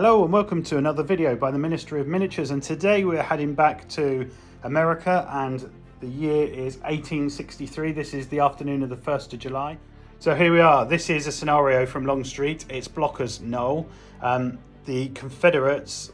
Hello and welcome to another video by the Ministry of Miniatures, and today we're heading back to America and the year is 1863. This is the afternoon of the 1st of July. So here we are. This is a scenario from Longstreet. It's Blochers Knoll. The Confederates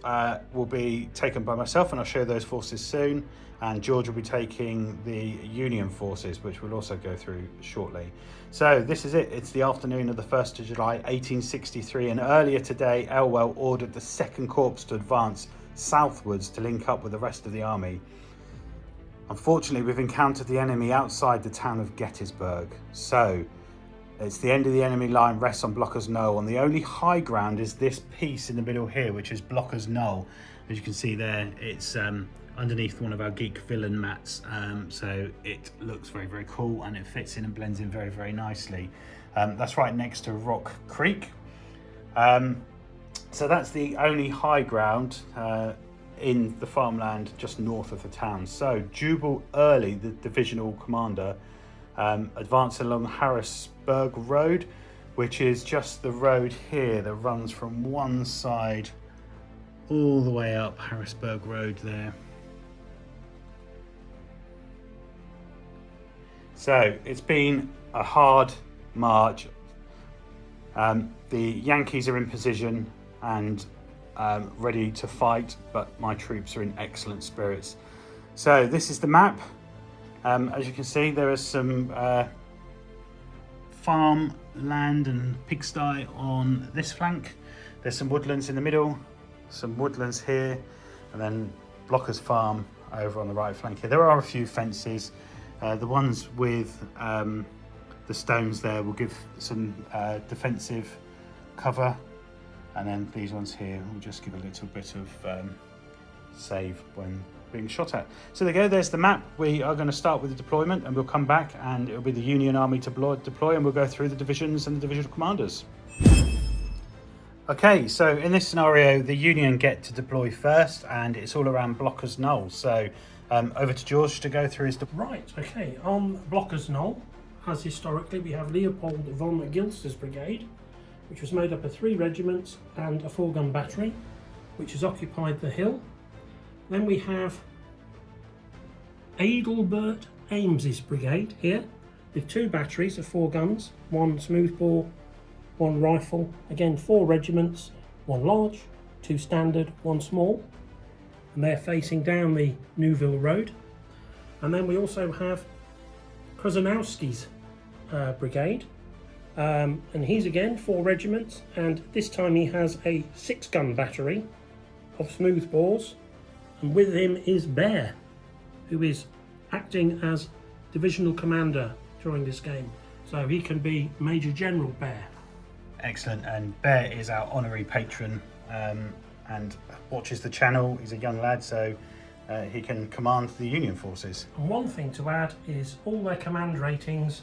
will be taken by myself, and I'll show those forces soon, and George will be taking the Union forces, which we'll also go through shortly. So this is it. It's the afternoon of the 1st of July 1863, and earlier today Elwell ordered the 2nd Corps to advance southwards to link up with the rest of the army. Unfortunately, we've encountered the enemy outside the town of Gettysburg, so it's the end of the enemy line rests on Blochers Knoll, and the only high ground is this piece in the middle here, which is Blochers Knoll. As you can see there, it's underneath one of our geek villain mats, so it looks very, very cool, and it fits in and blends in very, very nicely. That's right next to Rock Creek. So that's the only high ground in the farmland just north of the town. So Jubal Early, the divisional commander, advanced along Harrisburg Road, which is just the road here that runs from one side all the way up Harrisburg Road there. So it's been a hard march. The Yankees are in position and ready to fight, but my troops are in excellent spirits. So this is the map. As you can see, there is some farm land and pigsty on this flank. There's some woodlands in the middle, some woodlands here, and then Blochers Farm over on the right flank here. There are a few fences. The ones with the stones there will give some defensive cover, and then these ones here will just give a little bit of save when being shot at. So there you go, there's the map. We are going to start with the deployment, and we'll come back and it'll be the Union Army to deploy, and we'll go through the divisions and the divisional commanders. Okay, so in this scenario, the Union get to deploy first, and it's all around Blochers Knoll. So over to George to go through his... Right, okay, on Blochers Knoll, as historically, we have Leopold von Gilster's brigade, which was made up of 3 regiments and a 4-gun battery, which has occupied the hill. Then we have Adelbert Ames's brigade here, with 2 batteries of 4 guns, 1 smoothbore, 1 rifle, again 4 regiments, 1 large, 2 standard, 1 small, and they're facing down the Newville Road. And then we also have Krasnowski's brigade, and he's again 4 regiments, and this time he has a 6-gun battery of smoothbores, and with him is Bear, who is acting as divisional commander during this game, so he can be Major General Bear. Excellent, and Bear is our honorary patron and watches the channel. He's a young lad, so he can command the Union forces. And one thing to add is all their command ratings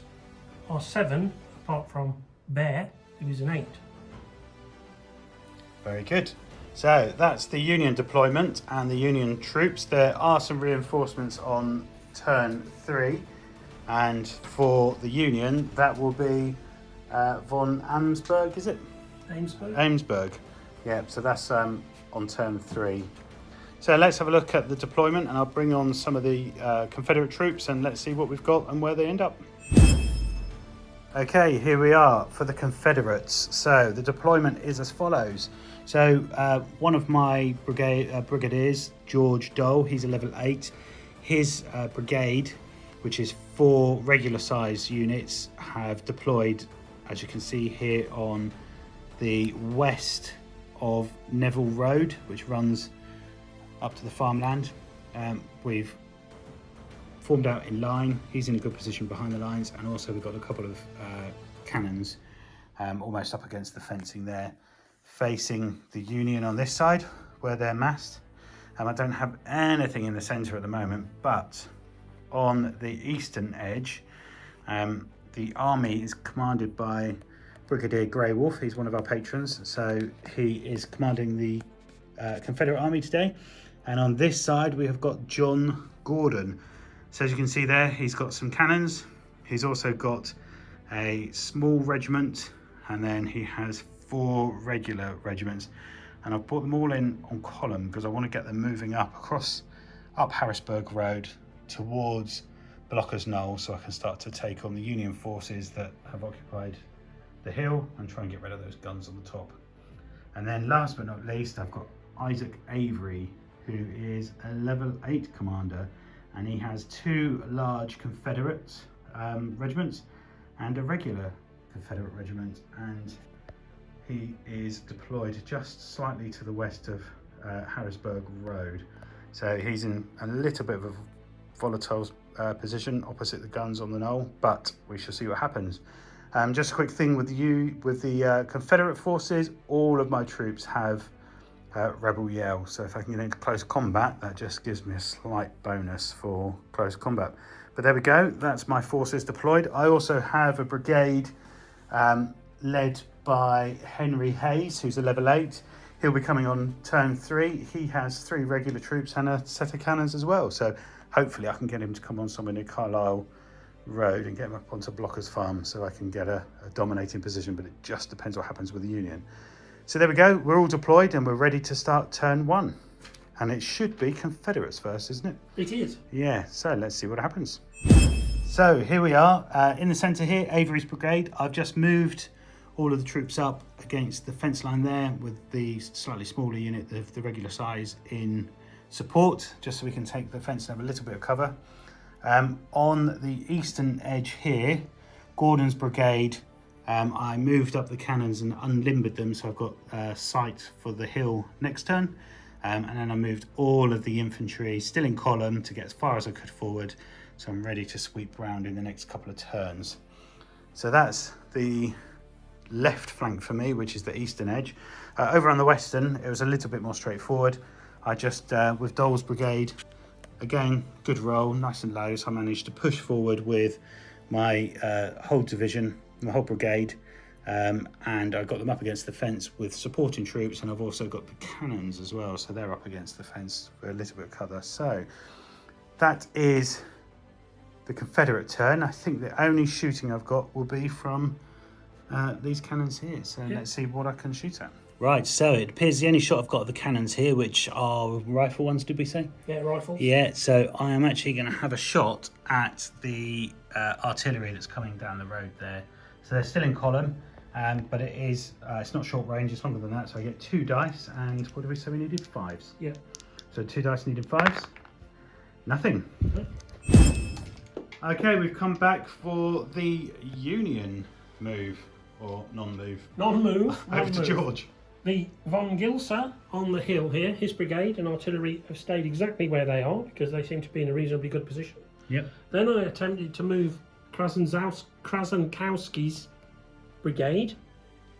are 7, apart from Bear, who is an 8. Very good. So that's the Union deployment and the Union troops. There are some reinforcements on turn 3, and for the Union that will be von Amesburg, is it? Amesburg. Yeah, so that's on turn 3. So let's have a look at the deployment, and I'll bring on some of the Confederate troops and let's see what we've got and where they end up. Okay, here we are for the Confederates. So the deployment is as follows. So one of my brigadiers, George Dole, he's a level 8. His brigade, which is 4 regular size units, have deployed, as you can see here, on the west of Neville Road, which runs up to the farmland. We've formed out in line. He's in a good position behind the lines, and also we've got a couple of cannons almost up against the fencing there, facing the Union on this side where they're massed. I don't have anything in the centre at the moment, but on the eastern edge, the army is commanded by Brigadier Grey Wolf. He's one of our patrons, so he is commanding the Confederate Army today. And on this side we have got John Gordon. So as you can see there, he's got some cannons. He's also got a small regiment, and then he has 4 regular regiments. and I've brought them all in on column because I want to get them moving up Harrisburg Road towards Blochers Knoll, so I can start to take on the Union forces that have occupied the hill and try and get rid of those guns on the top. And then last but not least, I've got Isaac Avery, who is a level 8 commander, and he has 2 large Confederate regiments and a regular Confederate regiment, and he is deployed just slightly to the west of Harrisburg Road. So he's in a little bit of a volatile position opposite the guns on the knoll, but we shall see what happens. Just a quick thing with the Confederate forces, all of my troops have Rebel Yell, so if I can get into close combat, that just gives me a slight bonus for close combat. But there we go, that's my forces deployed. I also have a brigade led by Henry Hayes, who's a level 8. He'll be coming on turn 3. He has 3 regular troops and a set of cannons as well. So hopefully I can get him to come on somewhere near Carlisle Road and get him up onto Blochers Farm so I can get a dominating position, but it just depends what happens with the Union. So there we go, we're all deployed and we're ready to start turn 1. And it should be Confederates first, isn't it? It is. Yeah, so let's see what happens. So here we are, in the centre here, Avery's brigade. I've just moved all of the troops up against the fence line there with the slightly smaller unit, the regular size, in support, just so we can take the fence and have a little bit of cover. On the eastern edge here, Gordon's brigade, I moved up the cannons and unlimbered them, so I've got sight for the hill next turn. And then I moved all of the infantry still in column to get as far as I could forward, so I'm ready to sweep round in the next couple of turns. So that's the left flank for me, which is the eastern edge. Over on the western, it was a little bit more straightforward. I just, with Dole's brigade, again, good roll, nice and low, so I managed to push forward with my whole division, my whole brigade, and I got them up against the fence with supporting troops, and I've also got the cannons as well, so they're up against the fence for a little bit of cover. So that is the Confederate turn. I think the only shooting I've got will be from these cannons here, so let's see what I can shoot at. Right, so it appears the only shot I've got of the cannons here, which are rifle ones, did we say? Yeah, rifles. Yeah, so I am actually going to have a shot at the artillery that's coming down the road there. So they're still in column, but it is, it's not short range, it's longer than that, so I get 2 dice, and what did we say we needed? 5s. Yeah. So 2 dice needed 5s. Nothing. Okay, we've come back for the Union move, or non-move. Non-move. Over to George. The von Gilser on the hill here, his brigade and artillery have stayed exactly where they are because they seem to be in a reasonably good position. Yep. Then I attempted to move Krasankowski's brigade.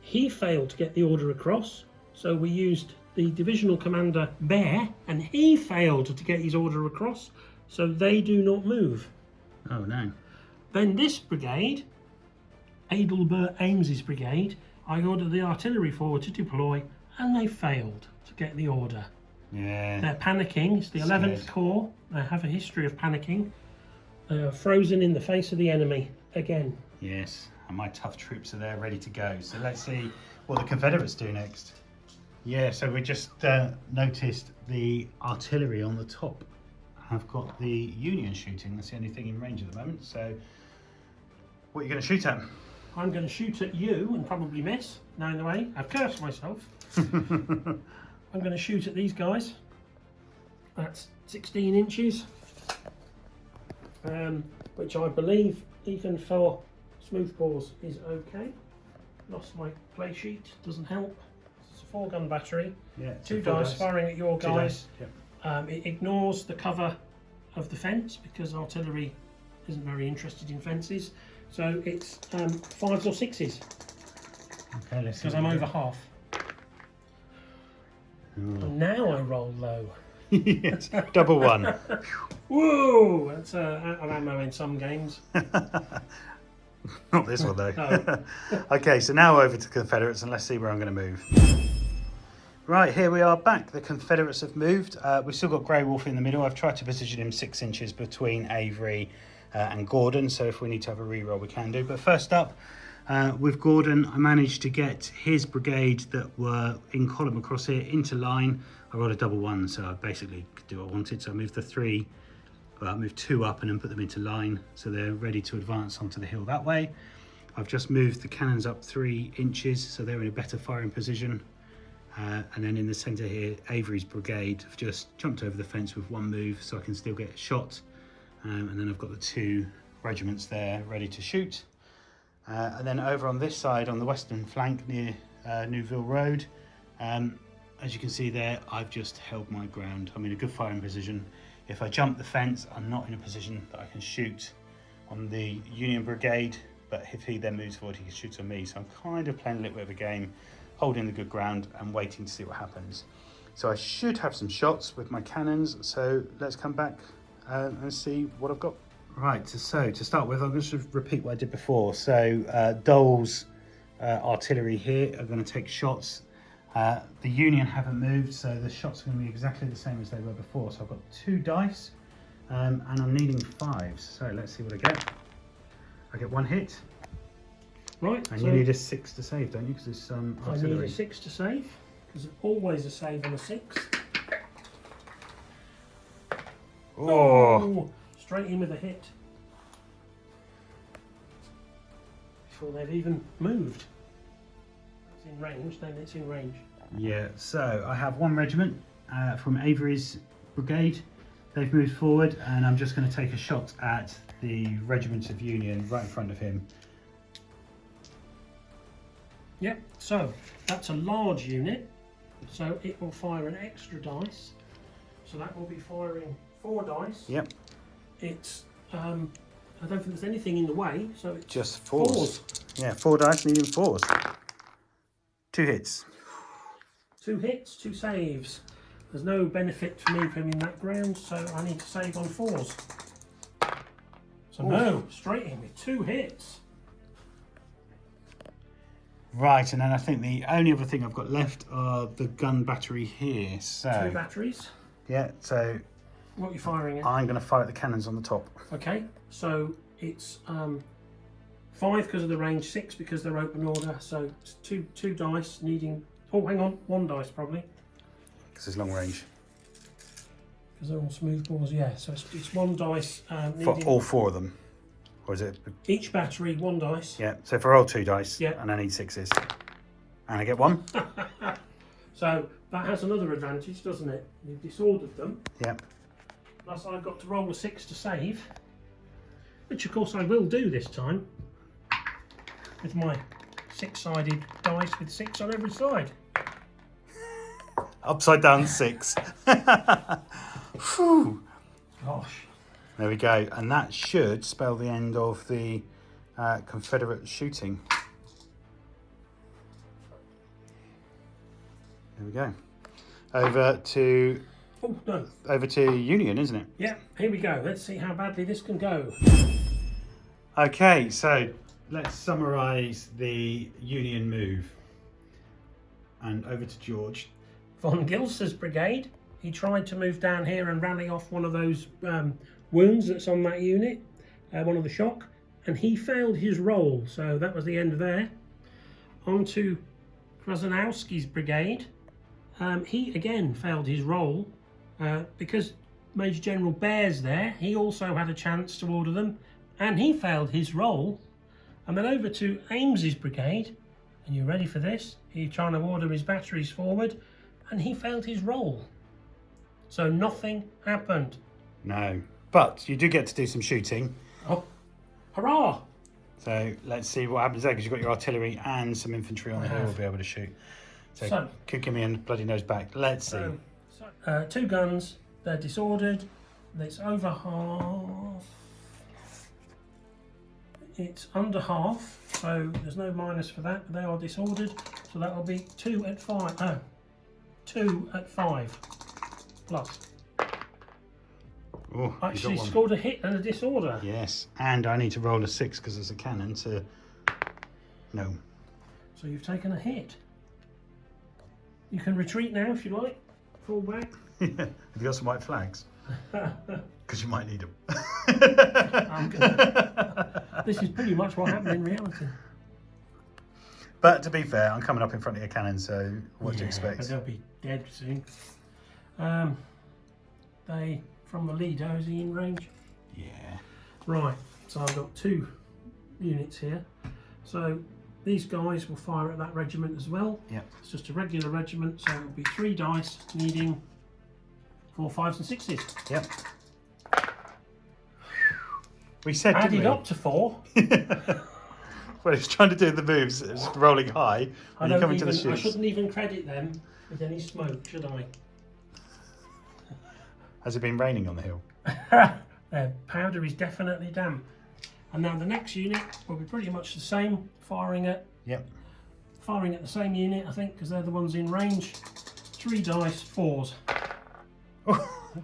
He failed to get the order across, so we used the divisional commander Bear, and he failed to get his order across, so they do not move. Oh no. Then this brigade, Adelbert Ames's brigade, I ordered the artillery forward to deploy, and they failed to get the order. Yeah. They're panicking. It's the 11th Corps. They have a history of panicking. They are frozen in the face of the enemy again. Yes, and my tough troops are there ready to go. So let's see what the Confederates do next. Yeah, so we just noticed the artillery on the top have got the Union shooting. That's the only thing in range at the moment. So what are you going to shoot at? I'm going to shoot at you and probably miss. Knowing the way, I've cursed myself. I'm going to shoot at these guys. That's 16 inches, which I believe, even for smoothbores, is okay. Lost my play sheet, doesn't help. It's a 4-gun battery. Yeah, 2 dice firing at your guys. Yep. It ignores the cover of the fence because artillery isn't very interested in fences. So it's 5s or 6s. Okay, let's see. Because I'm over half. And now I roll low. Yes, double 1. Whoa! That's out of ammo in some games. Not this one though. No. Okay, so now over to Confederates, and let's see where I'm going to move. Right, here we are back. The Confederates have moved. We've still got Grey Wolf in the middle. I've tried to position him 6 inches between Avery and Gordon, so if we need to have a reroll we can do. But first up, With Gordon, I managed to get his brigade that were in column across here into line. I rolled a double one, so I basically could do what I wanted. So I moved I moved 2 up and then put them into line, so they're ready to advance onto the hill that way. I've just moved the cannons up 3 inches, so they're in a better firing position. And then in the centre here, Avery's brigade have just jumped over the fence with 1 move, so I can still get a shot. And then I've got the 2 regiments there ready to shoot. And then over on this side, on the western flank near Newville Road, as you can see there, I've just held my ground. I'm in a good firing position. If I jump the fence, I'm not in a position that I can shoot on the Union Brigade, but if he then moves forward, he can shoot on me. So I'm kind of playing a little bit of a game, holding the good ground and waiting to see what happens. So I should have some shots with my cannons. So let's come back and see what I've got. Right, so to start with, I'm going to repeat what I did before. So Dole's artillery here are going to take shots. The Union haven't moved, so the shots are going to be exactly the same as they were before. So I've got 2 dice, and I'm needing 5s. So let's see what I get. I get 1 hit. Right. And so you need a 6 to save, don't you? Because it's artillery. I need a 6 to save, because it's always a save on a 6. Oh! Straight in with a hit. Before they've even moved. It's in range, then it's in range. Yeah, so I have 1 regiment from Avery's brigade. They've moved forward, and I'm just going to take a shot at the regiment of Union right in front of him. Yep, so that's a large unit, so it will fire an extra dice. So that will be firing 4 dice. Yep. It's, I don't think there's anything in the way, so it's just 4s. Yeah, 4 dice needing 4s. 2 hits. 2 hits, 2 saves. There's no benefit for me from in that ground, so I need to save on 4s. So no, straight in with 2 hits. Right, and then I think the only other thing I've got left are the gun battery here. So 2 batteries. Yeah, so what are you firing at? I'm going to fire at the cannons on the top. Okay, so it's 5 because of the range, 6 because they're open order. So it's two dice needing. Oh, hang on, 1 dice probably. Because it's long range. Because they're all smooth bores, yeah. So it's 1 dice for all 4 of them, or is it? Each battery 1 dice. Yeah. So if I roll 2 dice, yeah, and I need 6s, and I get 1. So that has another advantage, doesn't it? You've disordered them. Yeah. Plus I've got to roll a 6 to save, which of course I will do this time with my 6-sided dice with 6 on every side. Upside down 6. Whew. Gosh. There we go, and that should spell the end of the Confederate shooting. There we go. Over to Union, isn't it? Yeah, here we go. Let's see how badly this can go. Okay, so let's summarise the Union move. And over to George. Von Gilser's brigade. He tried to move down here and rally off one of those wounds that's on that unit, one of the shock, and he failed his role, so that was the end of there. On to Krasnowski's brigade. He again failed his role because Major General Bair's there. He also had a chance to order them, and he failed his role. And then over to Ames's brigade, and you're ready for this? He's trying to order his batteries forward, and he failed his role. So nothing happened. No, but you do get to do some shooting. Oh, hurrah! So let's see what happens there, because you've got your artillery and some infantry on the hill will be able to shoot. So could give me a bloody nose back. Let's see. 2 guns, they're disordered. It's over half. It's under half, so there's no minus for that. They are disordered, so that will be 2 at 5. Oh, 2 at 5 plus. Oh, actually scored a hit and a disorder. Yes, and I need to roll a 6 because there's a cannon to. No. So you've taken a hit. You can retreat now if you like. Fall back. Have you got some white flags? Because you might need them. This is pretty much what happened in reality. But to be fair, I'm coming up in front of your cannon, so what do you But expect? they'll be dead soon. They, from the leader, is he in range? Yeah. Right, so I've got 2 units here. So these guys will fire at that regiment as well. Yep. It's just a regular regiment, so it'll be 3 dice needing 4, 5s and 6s. Yep. We said, Added didn't we? up to 4. Well, he was trying to do the moves, it was rolling high, I and you come into the I shoots. shouldn't even credit them with any smoke, should I? Has it been raining on the hill? Their powder is definitely damp. And now the next unit will be pretty much the same, firing at Yep. the same unit, I think, because they're the ones in range. 3 dice, 4s.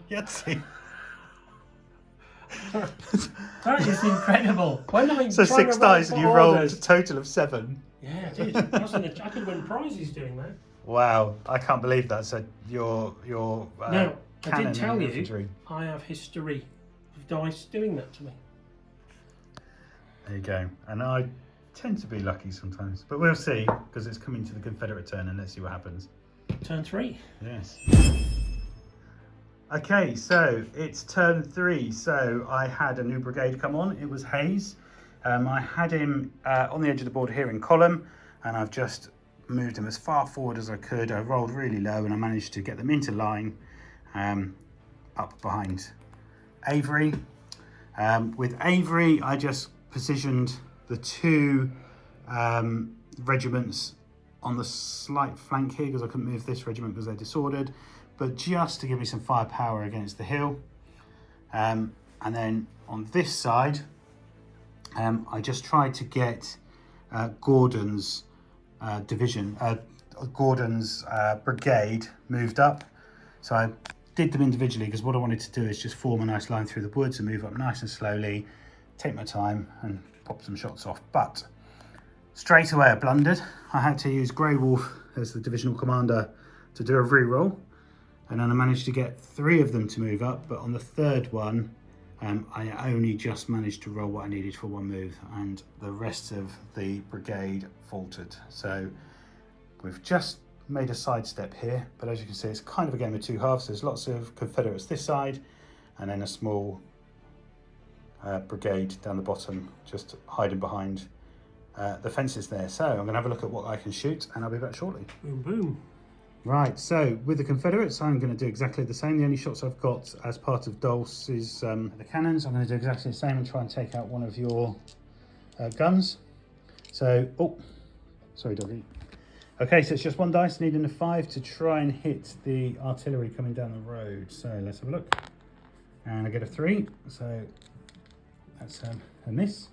Yahtzee. That is incredible. When I So trying 6 to roll dice and for you rolled a orders- total of 7. Yeah, I did. I could win prizes doing that. Wow, I can't believe that. So your Now, I cannon did tell and you, infantry. I have history of dice doing that to me. There you go. And I tend to be lucky sometimes, but we'll see, because it's coming to the Confederate turn, and let's see what happens. Turn 3. Yes. Okay, so it's turn 3. So I had a new brigade come on. It was Hayes. I had him on the edge of the board here in column, and I've just moved him as far forward as I could. I rolled really low, and I managed to get them into line up behind Avery. With Avery, I just positioned the 2 regiments on the slight flank here, because I couldn't move this regiment because they're disordered, but just to give me some firepower against the hill. And then on this side, I just tried to get Gordon's Gordon's brigade moved up. So I did them individually, because what I wanted to do is just form a nice line through the woods and move up nice and slowly, take my time and pop some shots off. But straight away I blundered. I had to use Grey Wolf as the divisional commander to do a re-roll, and then I managed to get 3 of them to move up, but on the 3rd one I only just managed to roll what I needed for 1 move, and the rest of the brigade faltered. So we've just made a sidestep here, but as you can see, it's kind of a game of 2 halves. There's lots of Confederates this side, and then a small brigade down the bottom, just hiding behind the fences there. So I'm going to have a look at what I can shoot, and I'll be back shortly. Boom, boom. Right, so with the Confederates, I'm going to do exactly the same. The only shots I've got as part of Dulce is the cannons. I'm going to do exactly the same and try and take out one of your guns. So, oh, sorry, doggy. Okay, so it's just 1 dice, needing a 5 to try and hit the artillery coming down the road. So let's have a look. And I get a 3, so that's a miss.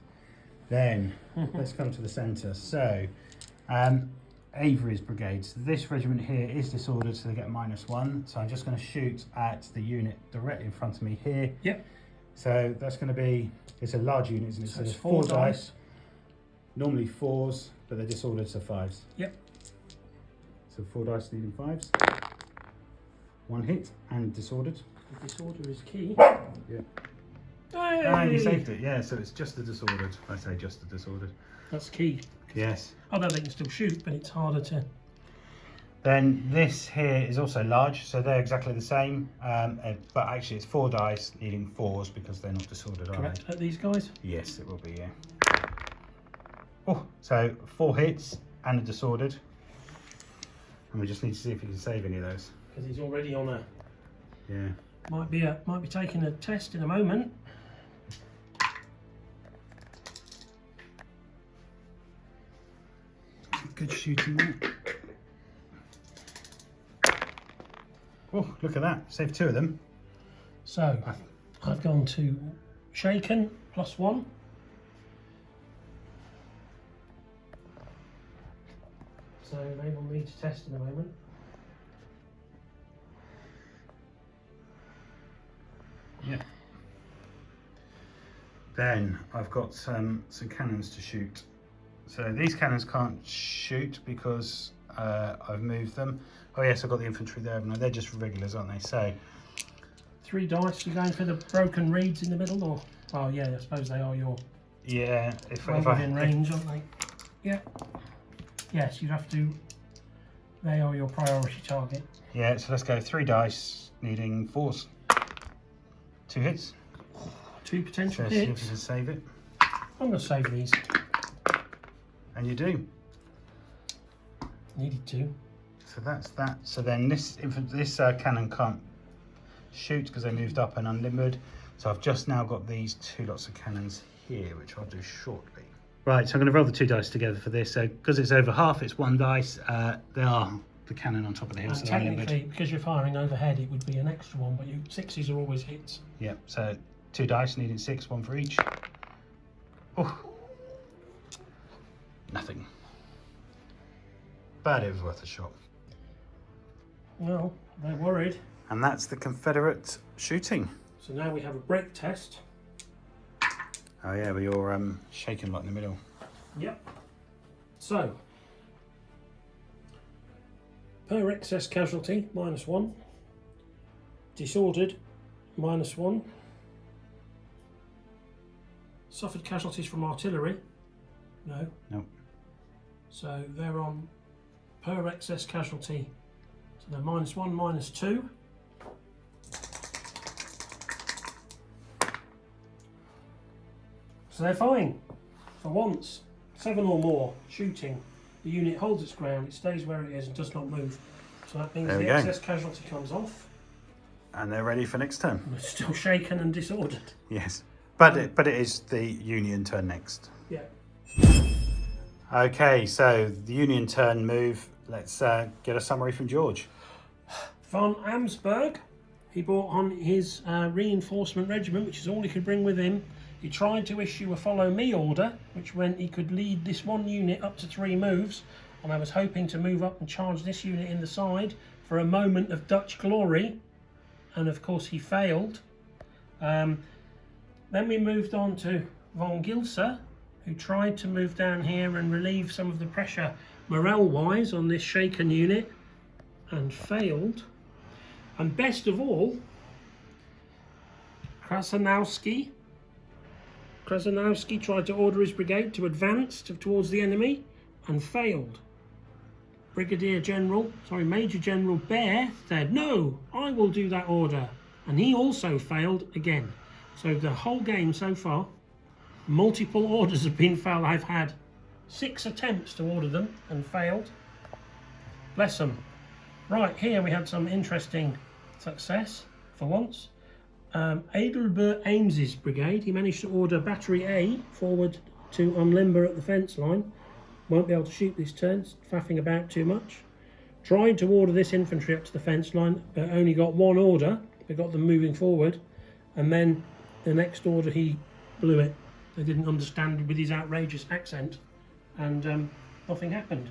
Then let's come to the centre. So Avery's brigade. So this regiment here is disordered, so they get -1. So I'm just going to shoot at the unit directly in front of me here. Yep. So that's going to be, it's a large unit, isn't it? So it's there's 4 dice. Normally 4s, but they're disordered, so 5s. Yep. So 4 dice needing 5s. 1 hit and disordered. The disorder is key. Yeah. Hey! And you saved it, yeah, so it's just the disordered. I say just the disordered. That's key. Yes. Although they can still shoot, but it's harder to... Then this here is also large, so they're exactly the same, but actually it's 4 dice needing 4s because they're not disordered, are Correct they? at these guys? Yes, it will be, yeah. Oh, so 4 hits and a disordered. And we just need to see if he can save any of those. Because he's already on a... Yeah. Might be taking a test in a moment. Good shooting there. Oh, look at that. Saved 2 of them. So, I've gone to shaken, +1. So they will need to test in a moment. Yeah. Then I've got some cannons to shoot. So these cannons can't shoot because I've moved them. Oh yes, I've got the infantry there, haven't I? They're just regulars, aren't they? So 3 dice, you're going for the broken reeds in the middle, or? Oh yeah, I suppose they are your... yeah, if within range, aren't they? Yeah. Yes, you have to. They are your priority target. Yeah, so let's go 3 dice, needing 4s. 2 hits. 2 potential So see if hits. you can save it. I'm going to save these. And you do. Needed to. So that's that. So then this cannon can't shoot because they moved up and unlimbered. So I've just now got these 2 lots of cannons here, which I'll do shortly. Right, so I'm going to roll the 2 dice together for this. So because it's over half, it's 1 dice. They are the cannon on top of the hill, so they're Technically, unlimbered. because you're firing overhead, it would be an extra one, but 6s are always hits. Yeah, so 2 dice, needing 6, 1 for each. Oh, nothing. But it was worth a shot. Well, they're worried. And that's the Confederate shooting. So now we have a break test. Oh yeah, but you're shaking like in the middle. Yep. So, per excess casualty, -1. Disordered, -1. Suffered casualties from artillery? No. No. So they're on per excess casualty. So they're -1, -2. So they're fine. For once, 7 or more shooting, the unit holds its ground, it stays where it is and does not move. So that means There we the go. excess casualty comes off. And they're ready for next turn. And it's still shaken and disordered. Yes. But it is the Union turn next. Yeah. Okay, so the Union turn move. Let's get a summary from George. Von Amsberg, he brought on his reinforcement regiment, which is all he could bring with him. He tried to issue a follow me order, which meant he could lead this one unit up to 3 moves, and I was hoping to move up and charge this unit in the side for a moment of Dutch glory, and of course he failed. Then we moved on to von Gilser, who tried to move down here and relieve some of the pressure morale-wise on this shaken unit, and failed. And best of all, Krasanowski tried to order his brigade to advance towards the enemy and failed. Major General Bear said, "No, I will do that order." And he also failed again. So the whole game so far, multiple orders have been failed. I've had 6 attempts to order them and failed. Bless them. Right, here we had some interesting success for once. Adelbert Ames's brigade, he managed to order Battery A forward to unlimber at the fence line. Won't be able to shoot this turn, faffing about too much. Tried to order this infantry up to the fence line, but only got 1 order. They got them moving forward, and then the next order he blew it. They didn't understand with his outrageous accent, and nothing happened.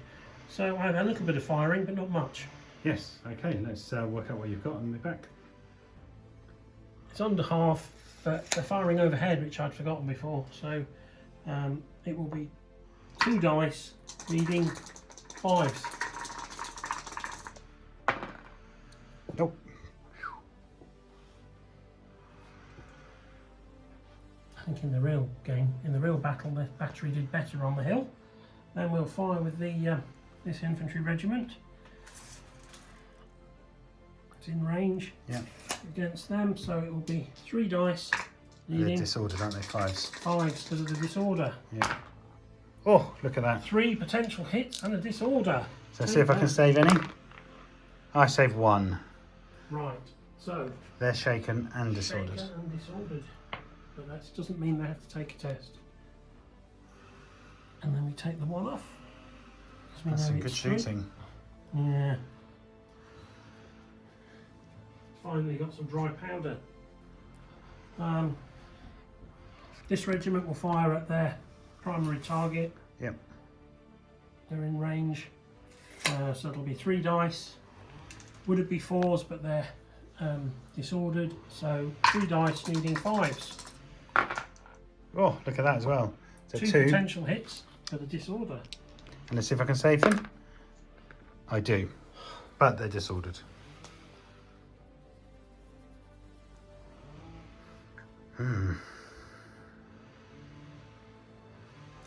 So I had a little bit of firing, but not much. Yes, okay, let's work out what you've got and we're back. It's under half, but they're firing overhead, which I'd forgotten before. So it will be 2 dice, needing 5s. Nope. I think in the real game, in the real battle, the battery did better on the hill. Then we'll fire with the this infantry regiment. It's in range against them, so it will be 3 dice. They're disordered, aren't they? 5s. 5s because of the disorder. Yeah. Oh, look at that. 3 potential hits and a disorder. So let's see if I can save any. I saved 1. Right, so They're shaken and disordered. shaken and disordered, but that doesn't mean they have to take a test. And then we take the 1 off. 'cause we That's know some good it's true. shooting. Yeah. Finally got some dry powder. This regiment will fire at their primary target. Yep. They're in range, so it'll be 3 dice. Would it be 4s, but they're disordered, so 3 dice needing 5s. Oh, look at that as well. So 2 2. potential hits for the disorder. And let's see if I can save them. I do, but they're disordered. And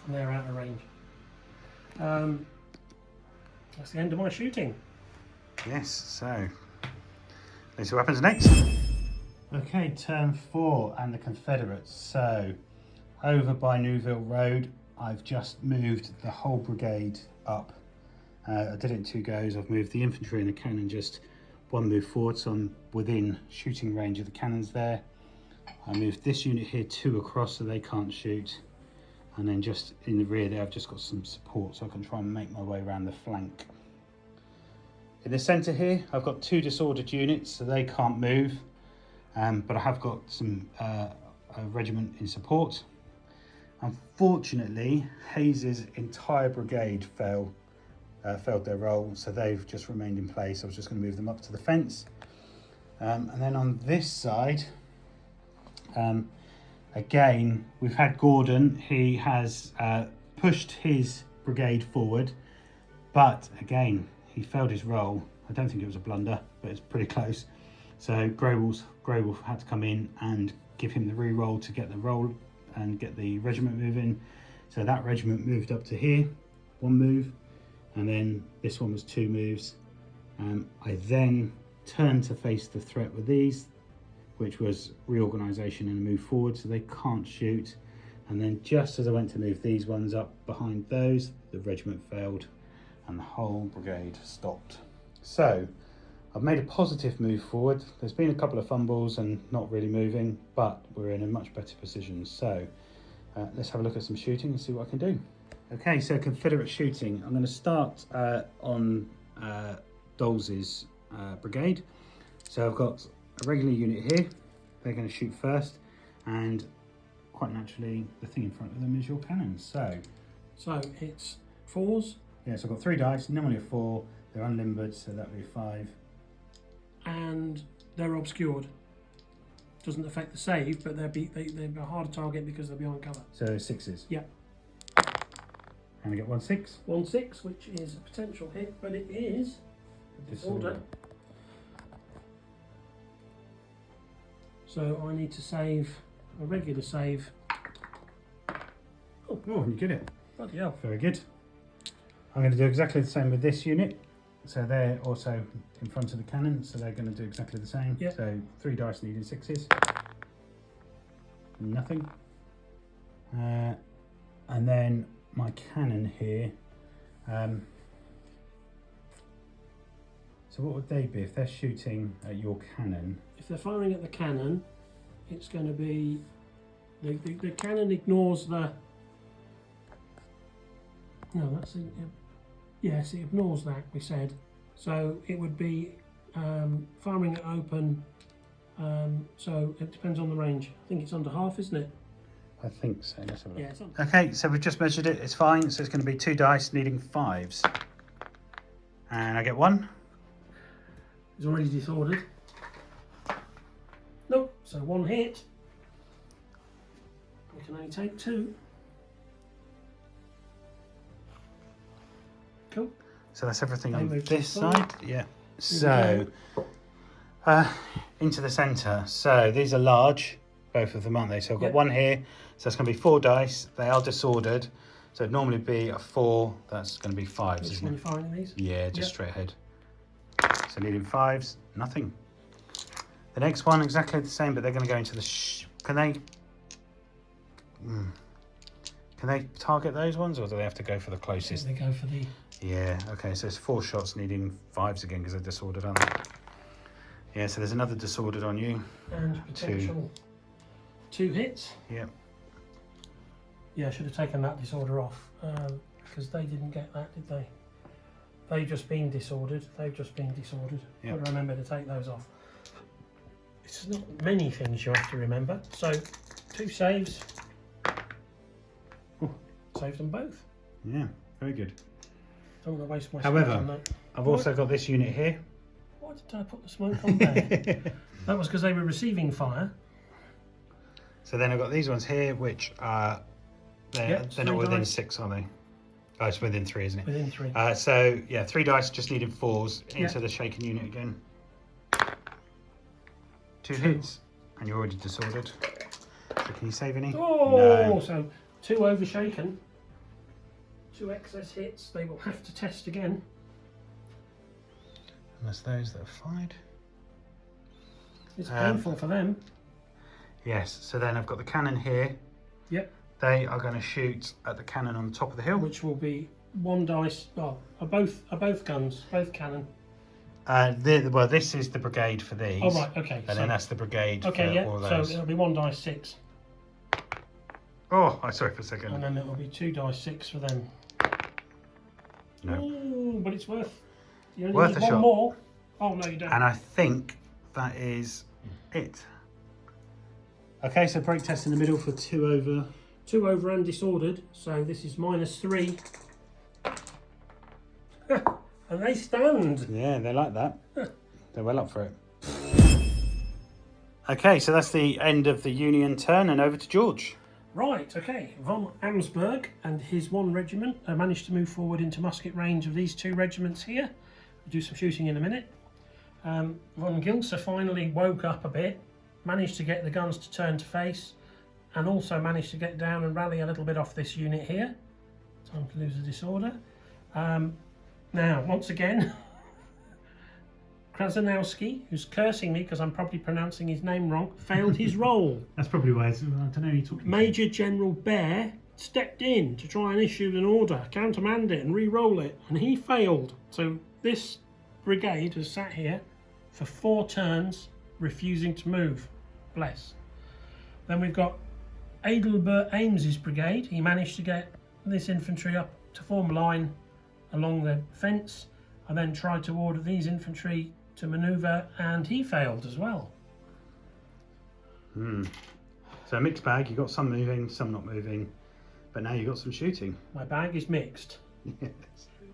they're out of range. that's the end of my shooting. Yes, so let's see what happens next. Okay, turn 4 and the Confederates. So over by Newville Road, I've just moved the whole brigade up. I did it in 2 goes. I've moved the infantry and the cannon just 1 move forward, so I'm within shooting range of the cannons there. I moved this unit here 2 across so they can't shoot, and then just in the rear there I've just got some support so I can try and make my way around the flank. In the centre here I've got 2 disordered units so they can't move, but I have got some a regiment in support. Unfortunately Hayes's entire brigade failed their role, so they've just remained in place. I was just going to move them up to the fence, and then on this side again we've had Gordon. He has pushed his brigade forward, but again he failed his role. I don't think it was a blunder, but it's pretty close. So Grey Wolf had to come in and give him the re-roll to get the roll and get the regiment moving. So that regiment moved up to here, 1 move, and then this one was 2 moves. I then turned to face the threat with these, which was reorganisation and a move forward, so they can't shoot. And then just as I went to move these ones up behind those, the regiment failed and the whole brigade stopped. So I've made a positive move forward. There's been a couple of fumbles and not really moving, but we're in a much better position. So let's have a look at some shooting and see what I can do. Okay, so Confederate shooting. I'm going to start on Doles's brigade. So I've got a regular unit here. They're going to shoot first, and quite naturally the thing in front of them is your cannons. So it's 4s. Yeah, so I've got 3 dice, normally a 4. They're unlimbered, so that'll be a 5. And they're obscured. Doesn't affect the save, but they're a harder target because they're behind cover. So 6s. Yeah. And I get 1 6. 1 6, which is a potential hit, but it is a disorder. So I need to save a regular save. Oh, you get it. Bloody hell. Very good. I'm going to do exactly the same with this unit. So they're also in front of the cannon, so they're going to do exactly the same. Yep. So 3 dice needing 6s. Nothing. And then my cannon here. So what would they be if they're shooting at your cannon? If they're firing at the cannon, it's going to be the cannon ignores the. No, that's it. Yes, it ignores that. We said so. It would be firing at open. So it depends on the range. I think it's under half, isn't it? I think so. Let's have a look. Yeah, it's under. Okay, so we've just measured it. It's fine. So it's going to be 2 dice needing 5s, and I get 1. It's already disordered. Nope. So 1 hit. We can only take 2. Cool. So that's everything They on move this to the side. Yeah. So into the centre. So these are large, both of them, aren't they? So I've got 1 here. So that's going to be 4 dice. They are disordered. So it'd normally be a 4. That's going to be 5s, Which isn't one it? are you firing these? Yeah, just straight ahead. So needing 5s, nothing. The next one, exactly the same, but they're going to go into the... Can they target those ones, or do they have to go for the closest? They go for the. Yeah, okay, so it's 4 shots needing 5s again because they're disordered, aren't they? Yeah, so there's another disordered on you. And potential 2 hits. Yep. Yeah, I should have taken that disorder off because they didn't get that, did they? They've just been disordered. They've just been disordered. Yep. But remember to take those off. It's not many things you have to remember. So 2 saves. Saved them both. Yeah, very good. Don't want to waste my However, smoke on that. I've also got this unit here. Why did I put the smoke on there? That was because they were receiving fire. So then I've got these ones here, which are... They're not within 6, are they? Oh, it's within 3, isn't it? Within 3. So, yeah, 3 dice, just needed 4s into the shaken unit again. 2 hits, and you're already disordered. So can you save any? Oh, no. So 2 overshaken. 2 excess hits. They will have to test again. And there's those that are fired. It's painful for them. Yes, so then I've got the cannon here. Yep. They are going to shoot at the cannon on the top of the hill. Which will be 1 dice. Well, are both guns, both cannon. Well, this is the brigade for these. Oh right, okay. And then that's the brigade for all so those. it'll be 1 dice 6. Oh, I'm sorry for a second. And then it'll be 2 dice 6 for them. No. Ooh, but it's worth. You only Worth need a one shot. more. Oh no, you don't. And I think that is it. Okay, so break test in the middle for 2 over. 2 over and disordered. So this is -3. And they stand. Yeah, they like that. They're well up for it. Okay, so that's the end of the Union turn, and over to George. Right, okay. Von Amsberg and his 1 regiment managed to move forward into musket range of these 2 regiments here. We'll do some shooting in a minute. Von Gilser finally woke up a bit, managed to get the guns to turn to face, and also managed to get down and rally a little bit off this unit here. Time to lose the disorder. Now, once again, Krasnowski, who's cursing me because I'm probably pronouncing his name wrong, failed his role. That's probably why I don't know who you're talking Major General Baer stepped in to try and issue an order, countermand it and re-roll it, and he failed. So this brigade has sat here for 4 turns, refusing to move. Bless. Then we've got Adelbert Ames's brigade. He managed to get this infantry up to form a line along the fence, and then tried to order these infantry to manoeuvre, and he failed as well. So a mixed bag. You've got some moving, some not moving, but now you've got some shooting. My bag is mixed. Yes.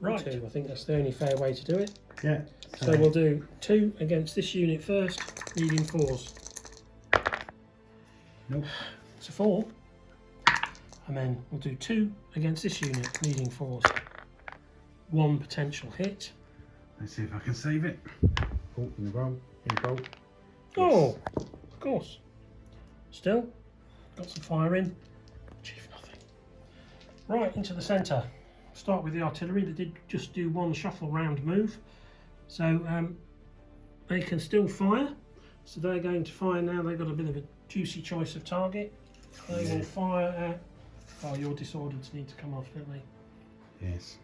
Right, I think that's the only fair way to do it. Yeah. So we'll do 2 against this unit first, needing 4s. Nope. It's a 4. And then we'll do 2 against this unit, needing 4s. 1 potential hit. Let's see if I can save it. Oh, in the roll. In the roll. Oh, of course. Still, got some fire in. Achieve nothing. Right, into the centre. Start with the artillery. They did just do 1 shuffle round move. So they can still fire. So they're going to fire now. They've got a bit of a juicy choice of target. They will fire at... Oh, your disorders need to come off, don't they? Yes.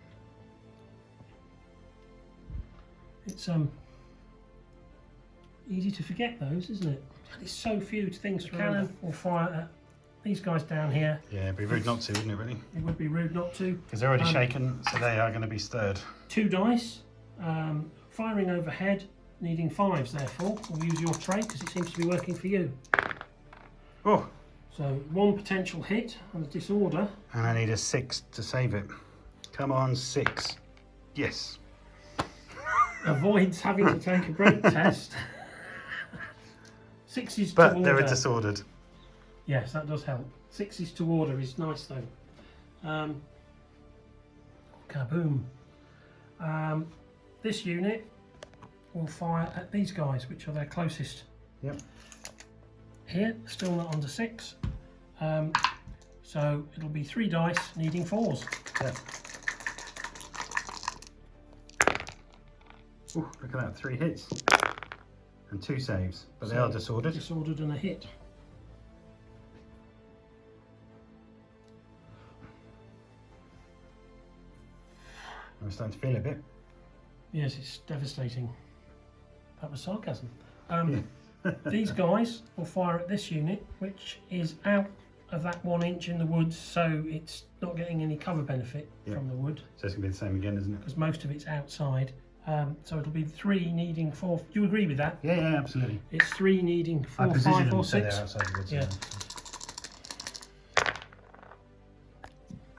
It's easy to forget those, isn't it? And it's so few things to remember. Cannon will fire at these guys down here. Yeah, it'd be rude not to, wouldn't it, really? It would be rude not to. Because they're already shaken, so they are going to be stirred. 2 dice. Firing overhead, needing 5s therefore. We'll use your tray because it seems to be working for you. Oh! So 1 potential hit and a disorder. And I need a 6 to save it. Come on, 6. Yes. Avoids having to take a break test. 6 is to But order. they're disordered. Yes, that does help. 6 is to order is nice though. Kaboom. This unit will fire at these guys, which are their closest. Yep. Here, still not under 6. So it'll be 3 dice, needing 4s. Yep. Ooh, look at that, 3 hits. And 2 saves, but they are disordered. Disordered and a hit. I'm starting to feel it a bit. Yes, it's devastating. That was sarcasm. These guys will fire at this unit, which is out of that 1 inch in the woods, so it's not getting any cover benefit from the wood. So it's going to be the same again, isn't it? Because most of it's outside. So it'll be 3 needing 4. Do you agree with that? Yeah, yeah, absolutely. It's 3 needing 4, I 5 or so 6. they're outside the woods. Yeah.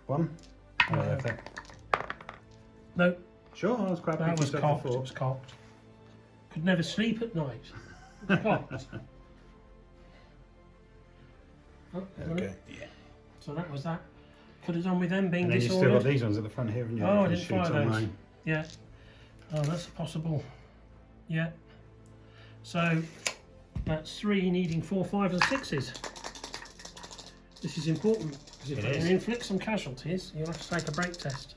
1. No, Sure, I was quite that was confused cocked. It before. was cocked. Could never sleep at night. It was cocked. Oh, Okay, yeah. so that was that. Could have done with them being And then you've still got disordered. these ones at the front here, haven't you? Oh, I You can didn't shoot fire on those. mine. Yeah. Oh, that's possible. Yeah. So that's 3 needing 4, 5 and 6s. This is important because if It they is. inflict some casualties, you'll have to take a break test.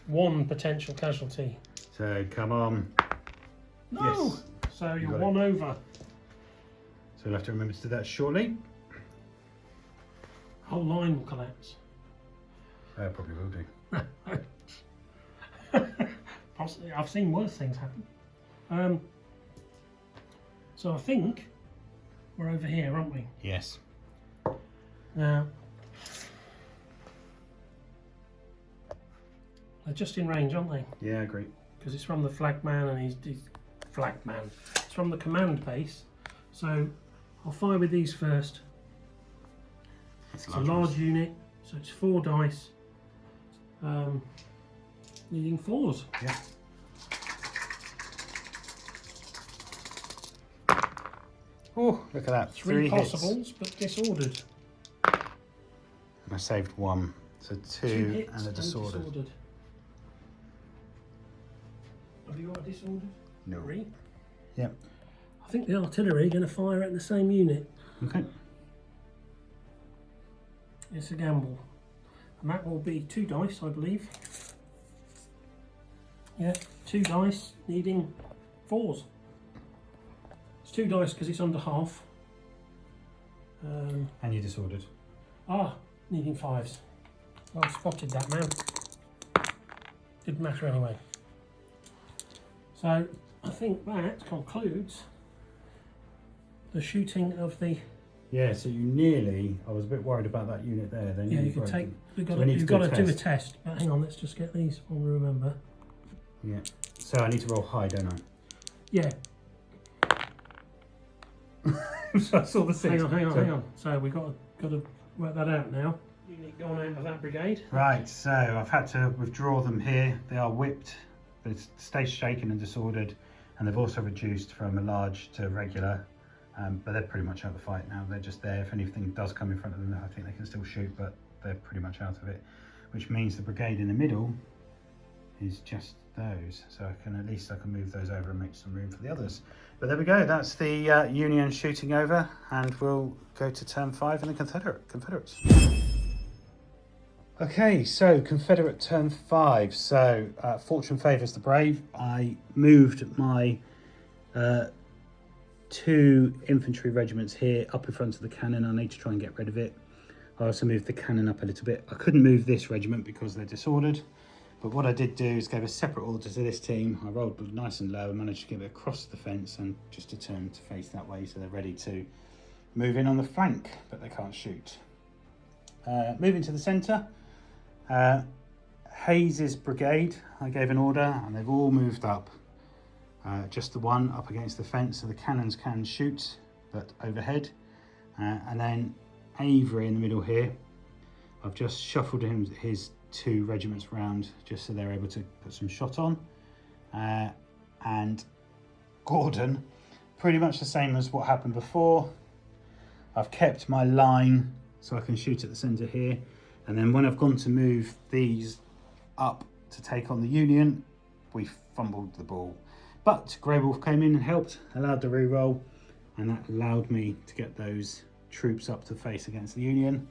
1 potential casualty. So come on. No! Yes. So You you're got one over. So we'll have to remember to do that shortly. Whole line will collapse. Probably will do. Possibly. I've seen worse things happen. So I think we're over here, aren't we? Yes. Now, they're just in range, aren't they? Yeah, I agree. Because it's from the flag man and he's flag man. It's from the command base. So I'll fire with these first. It's a large unit, so it's 4 dice. Needing 4s. Yeah. Oh, look at that. 3 hits. possibles, but disordered. And I saved 1. So 2 hits and a disordered. Have you got a disordered? No. 3. Yep. I think the artillery are going to fire at the same unit. Okay. It's a gamble. And that will be 2 dice, I believe. Yeah, 2 dice needing 4s. It's 2 dice because it's under half. And you disordered. Needing 5s. Well spotted that, man. Didn't matter anyway. So I think that concludes the shooting of the. Yeah, so you nearly. I was a bit worried about that unit there. Then Yeah, you can take. You've got to do a test. But hang on, let's just get these one we remember. Yeah. So I need to roll high, don't I? Yeah. So I saw the 6. Hang on. So we've got to work that out now. Unit gone out of that brigade. Right. So I've had to withdraw them here. They are whipped. They stay shaken and disordered, and they've also reduced from a large to regular. But they're pretty much out of the fight now. They're just there. If anything does come in front of them, I think they can still shoot, but they're pretty much out of it. Which means the brigade in the middle is just those. So I can move those over and make some room for the others. But there we go. That's the Union shooting over, and we'll go to turn 5 in the Confederates. Okay, so Confederate turn 5. So fortune favours the brave. I moved my 2 infantry regiments here up in front of the cannon. I need to try and get rid of it. I also moved the cannon up a little bit. I couldn't move this regiment because they're disordered. But what I did do is gave a separate order to this team. I rolled nice and low and managed to get it across the fence and just to turn to face that way, so they're ready to move in on the flank, but they can't shoot. Moving to the centre, Hayes's brigade, I gave an order and they've all moved up. Just the one up against the fence, so the cannons can shoot, but overhead. And then Avery in the middle here, I've just shuffled his 2 regiments round just so they're able to put some shot on. And Gordon, pretty much the same as what happened before. I've kept my line so I can shoot at the centre here. And then when I've gone to move these up to take on the Union, we fumbled the ball. But Grey Wolf came in and helped, allowed the re-roll, and that allowed me to get those troops up to face against the Union.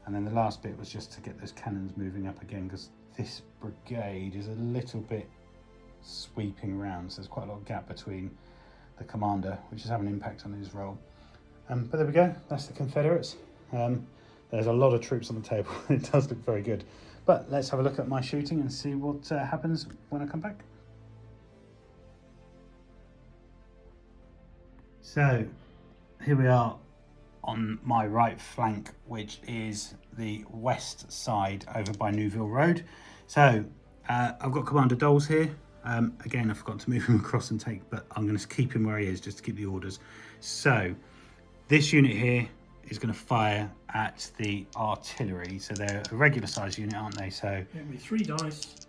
And then the last bit was just to get those cannons moving up again, because this brigade is a little bit sweeping round, so there's quite a lot of gap between the commander, which is having an impact on his role. But there we go, that's the Confederates. There's a lot of troops on the table. It does look very good. But let's have a look at my shooting and see what happens when I come back. So here we are on my right flank, which is the west side over by Newville Road. So I've got Commander Doles here. Again, I forgot to move him across and take, but I'm going to keep him where he is just to keep the orders. So this unit here is going to fire at the artillery. So they're a regular size unit, aren't they? So it'll be 3 dice,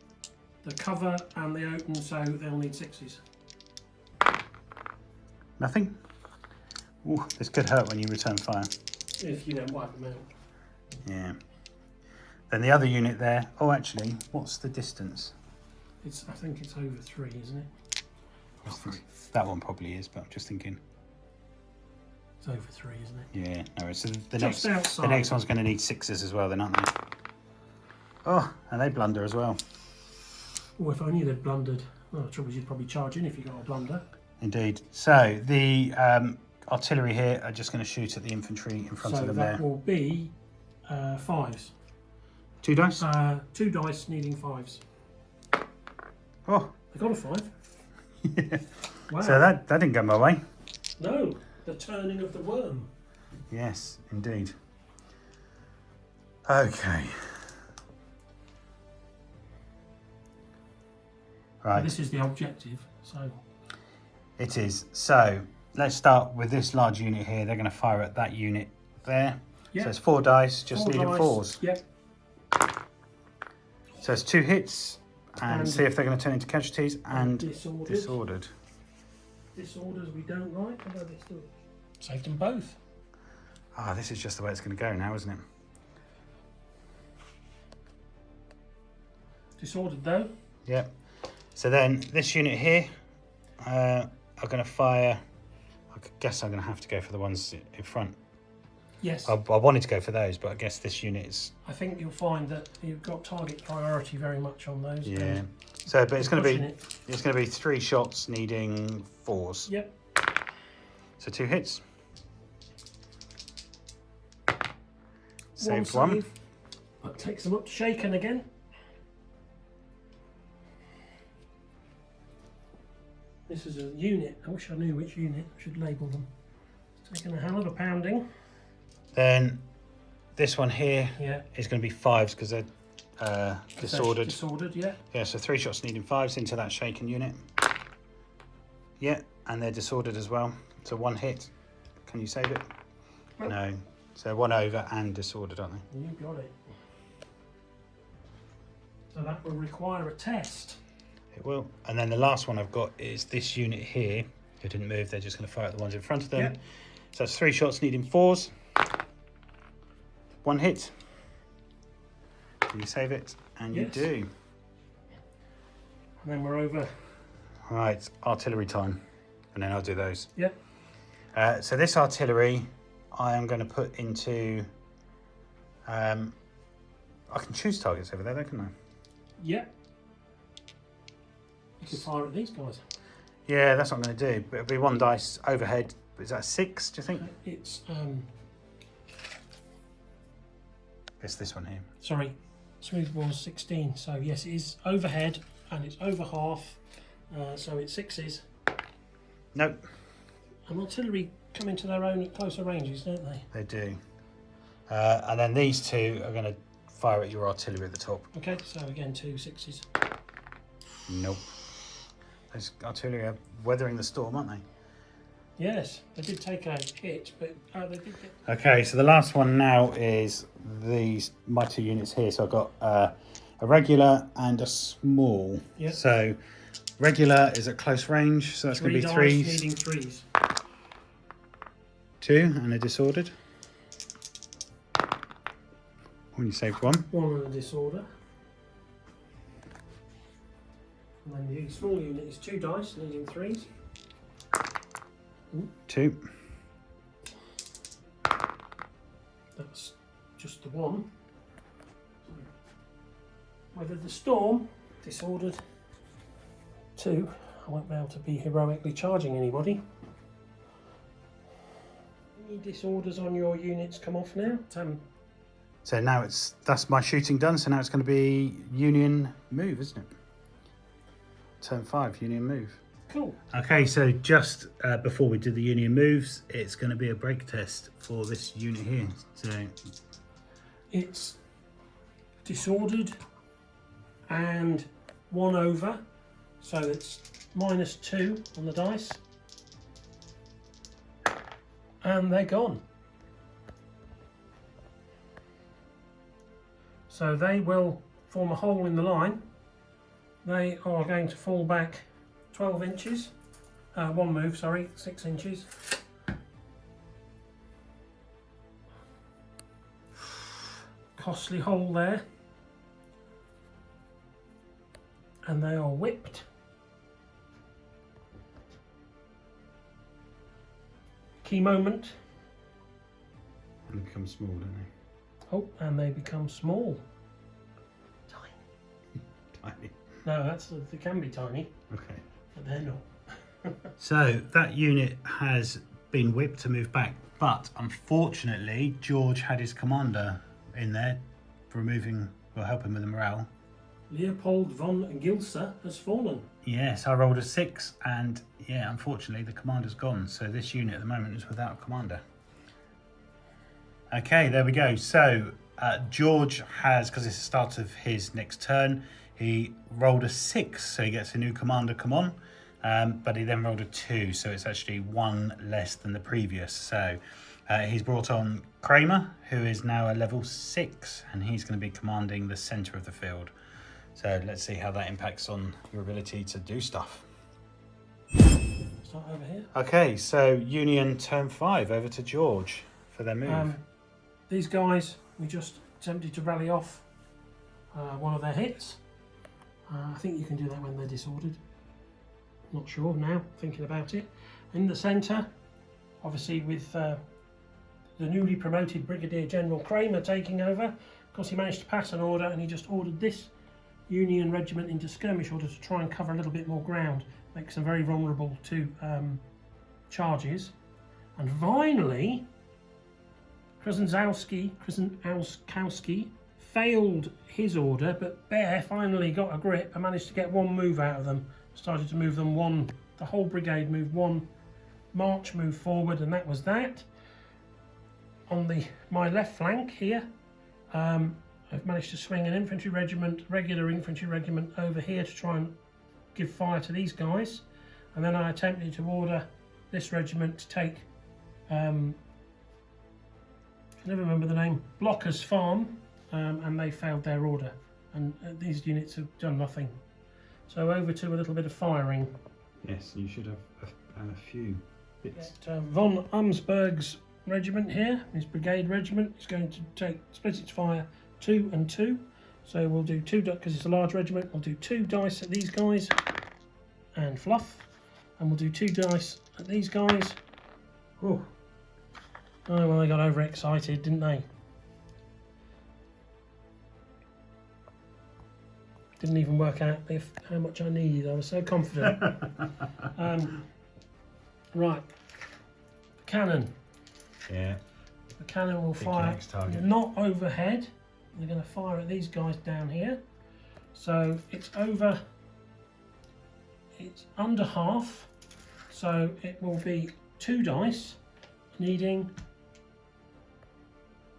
the cover and the open, so they'll need 6s. Nothing. Ooh, this could hurt when you return fire. If you don't wipe them out. Yeah. Then the other unit there. Oh, actually, what's the distance? I think it's over 3, isn't it? That one probably is, but I'm just thinking. It's over 3, isn't it? Yeah. No. So the Just outside. The next one's going to need 6s as well, then, aren't they? Oh, and they blunder as well. Oh, if only they'd blundered. Well, the trouble is you'd probably charge in if you got a blunder. Indeed. So the artillery here are just going to shoot at the infantry in front of them there. So that will be 5s. 2 dice? 2 dice needing 5s. Oh. I got a 5. Yeah. Wow. So that didn't go my way. No, the turning of the worm. Yes, indeed. Okay. Right. This is the objective, so... It is. So let's start with this large unit here. They're going to fire at that unit there. Yep. So it's 4 dice, just 4 needing dice. 4s. Yep. So it's 2 hits, and see if they're going to turn into casualties and disordered. disordered. Disorders we don't like, although they still saved them both. Ah, this is just the way it's going to go now, isn't it? Disordered though. Yep. So then this unit here are going to fire. I guess I'm going to have to go for the ones in front. Yes. I wanted to go for those, but I guess this unit is... I think you'll find that you've got target priority very much on those. Yeah. So, but it's going to be Pushing it. it's going to be 3 shots needing 4s. Yep. So 2 hits. One Saved save. 1. That takes them up to shaken again. This is a unit. I wish I knew which unit. I should label them. It's taken a hell of a pounding. Then this one here Yeah. is going to be 5s because they're disordered. Disordered, yeah. Yeah, so 3 shots needing 5s into that shaken unit. Yeah, and they're disordered as well. So 1 hit. Can you save it? Nope. No. So 1 over and disordered, aren't they? You got it. So that will require a test. It will. And then the last one I've got is this unit here. Who didn't move, they're just going to fire at the ones in front of them. Yep. So that's 3 shots needing 4s. 1 hit. Can you save it? And Yes. you do. And then we're over. Right, artillery time. And then I'll do those. Yeah. So this artillery, I am going to put into... I can choose targets over there, can I? Yeah. You can fire at these guys. Yeah, that's what I'm going to do. But it'll be 1 dice overhead. Is that 6, do you think? It's It's this one here. sorry, smoothbore 16. So yes, it is overhead and it's over half. So it's 6s. Nope, And artillery come into their own at closer ranges, don't they? they do. And then these 2 are going to fire at your artillery at the top. Okay, so again 2 6s. Nope. Those artillery are weathering the storm, aren't they? Yes, they did take a hit, but they did get. Okay, so the last one now is my 2 units here. So I've got a regular and a small. Yeah. So regular is at close range, so that's going to be 3s. Needing 3s. 2 and a disordered. When you saved 1. 1 and a disorder. And then the small unit is 2 dice, needing 3s. 2. That's just the 1. Weathered the storm, disordered. 2. I won't be able to be heroically charging anybody. Any disorders on your units come off now? So now that's my shooting done. So now it's going to be Union move, isn't it? Turn 5, Union move. Cool. Okay, so just before we do the Union moves, it's going to be a break test for this unit here. So It's disordered and 1 over, so it's -2 on the dice. And they're gone. So they will form a hole in the line. They are going to fall back 12 inches. 1 move, sorry, 6 inches. Costly hole there. And they are whipped. Key moment. and become small, don't they? Oh, and they become small. Tiny. Tiny. No, they can be tiny, Okay. but they're not. So that unit has been whipped to move back, but unfortunately George had his commander in there for removing, well, helping with the morale. Leopold von Gilser has fallen. Yes, I rolled a 6, and yeah, unfortunately the commander's gone, so this unit at the moment is without a commander. Okay, there we go. So George has, because it's the start of his next turn, he rolled a 6, so he gets a new commander come on, but he then rolled a 2, so it's actually 1 less than the previous. So he's brought on Kramer, who is now a level 6, and he's going to be commanding the centre of the field. So let's see how that impacts on your ability to do stuff. Start over here. Okay, so Union turn 5, over to George for their move. These guys, we just attempted to rally off one of their hits. I think you can do that when they're disordered. Not sure now, thinking about it. In the centre, obviously with the newly promoted Brigadier General Kramer taking over, of course he managed to pass an order, and he just ordered this Union regiment into skirmish order to try and cover a little bit more ground, makes them very vulnerable to charges. And finally, Krasnowski failed his order, but Bear finally got a grip and managed to get one move out of them. Started to move them one, the whole brigade moved one march move forward, and that was that. On my left flank here, I've managed to swing an infantry regiment, regular infantry regiment, over here to try and give fire to these guys. And then I attempted to order this regiment to take, I never remember the name, Blochers Farm, and they failed their order. And these units have done nothing. So over to a little bit of firing. Yes, you should have a few bits. Von Umsberg's regiment here, his brigade regiment, is going to split its fire 2 and 2. So we'll do 2, because it's a large regiment, we'll do 2 dice at these guys and fluff. And we'll do 2 dice at these guys. Oh, well, they got overexcited, didn't they? Didn't even work out how much I needed. I was so confident. Right, cannon. Yeah. The cannon will Big fire next target. not overhead. They're going to fire at these guys down here. So it's under half. So it will be 2 dice, needing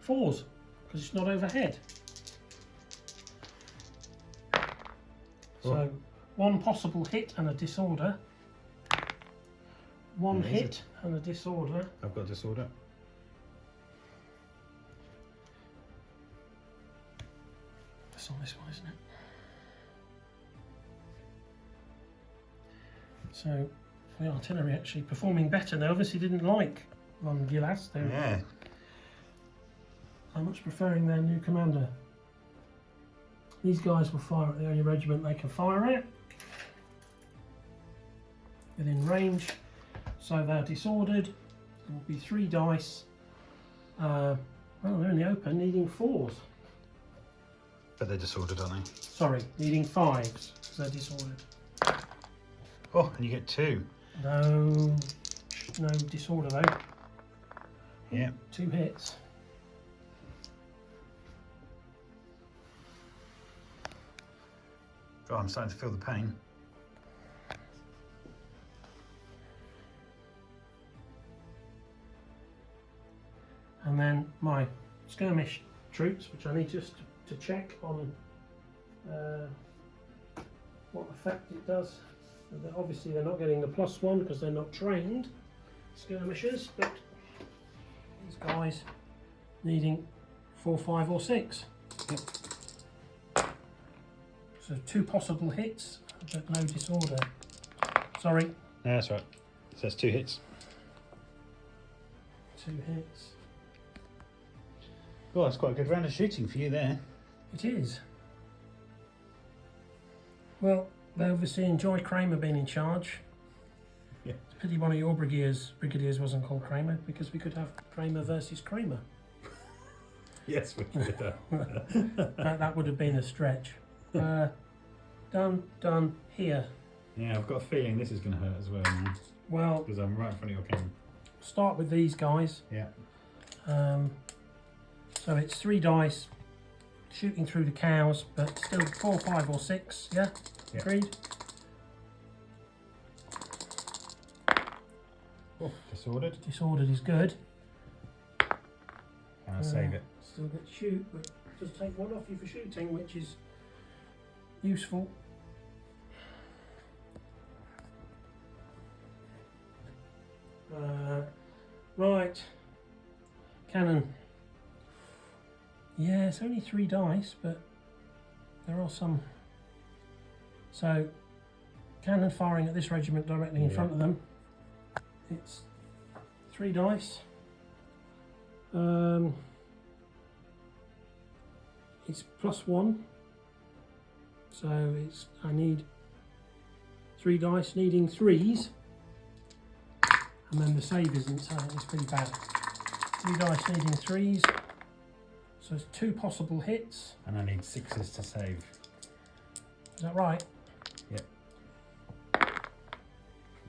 4s because it's not overhead. So 1 possible hit and a disorder. 1 hit and a disorder. I've got disorder. That's on this one, isn't it? So the artillery actually performing better. They obviously didn't like Von Gilas. They're much preferring their new commander. These guys will fire at the only regiment they can fire at within range. So they're disordered. There will be 3 dice. Well, they're in the open, needing 4s. But they're disordered, aren't they? Sorry, needing 5s because they're disordered. Oh, and you get 2. No disorder though. Yeah. 2 hits. Oh, I'm starting to feel the pain. And then my skirmish troops, which I need just to check on what effect it does. Obviously they're not getting the +1 because they're not trained skirmishers, but these guys needing 4, 5 or 6. Yep. So 2 possible hits, but no disorder. Sorry. No, that's right. So that's 2 hits. 2 hits. Oh, that's quite a good round of shooting for you there. It is. Well, they obviously enjoy Kramer being in charge. Yeah. It's a pity one of your brigadiers wasn't called Kramer, because we could have Kramer versus Kramer. Yes, we could. That would have been a stretch. Done here. Yeah, I've got a feeling this is going to hurt as well now. Well, because I'm right in front of your cannon. Start with these guys. Yeah. So it's 3 dice shooting through the cows, but still 4, 5 or 6, yeah? Yeah. Agreed? Oh, disordered. Disordered is good. I'll save it. Still get to shoot, but just take 1 off you for shooting, which is useful. Right, cannon. Yeah, it's only 3 dice, but there are some. So, cannon firing at this regiment directly in front of them. It's 3 dice. It's +1. So I need 3 dice, needing 3s. And then the save isn't, so it's pretty bad. 3 dice needing 3s. So it's 2 possible hits. And I need 6s to save. Is that right? Yep.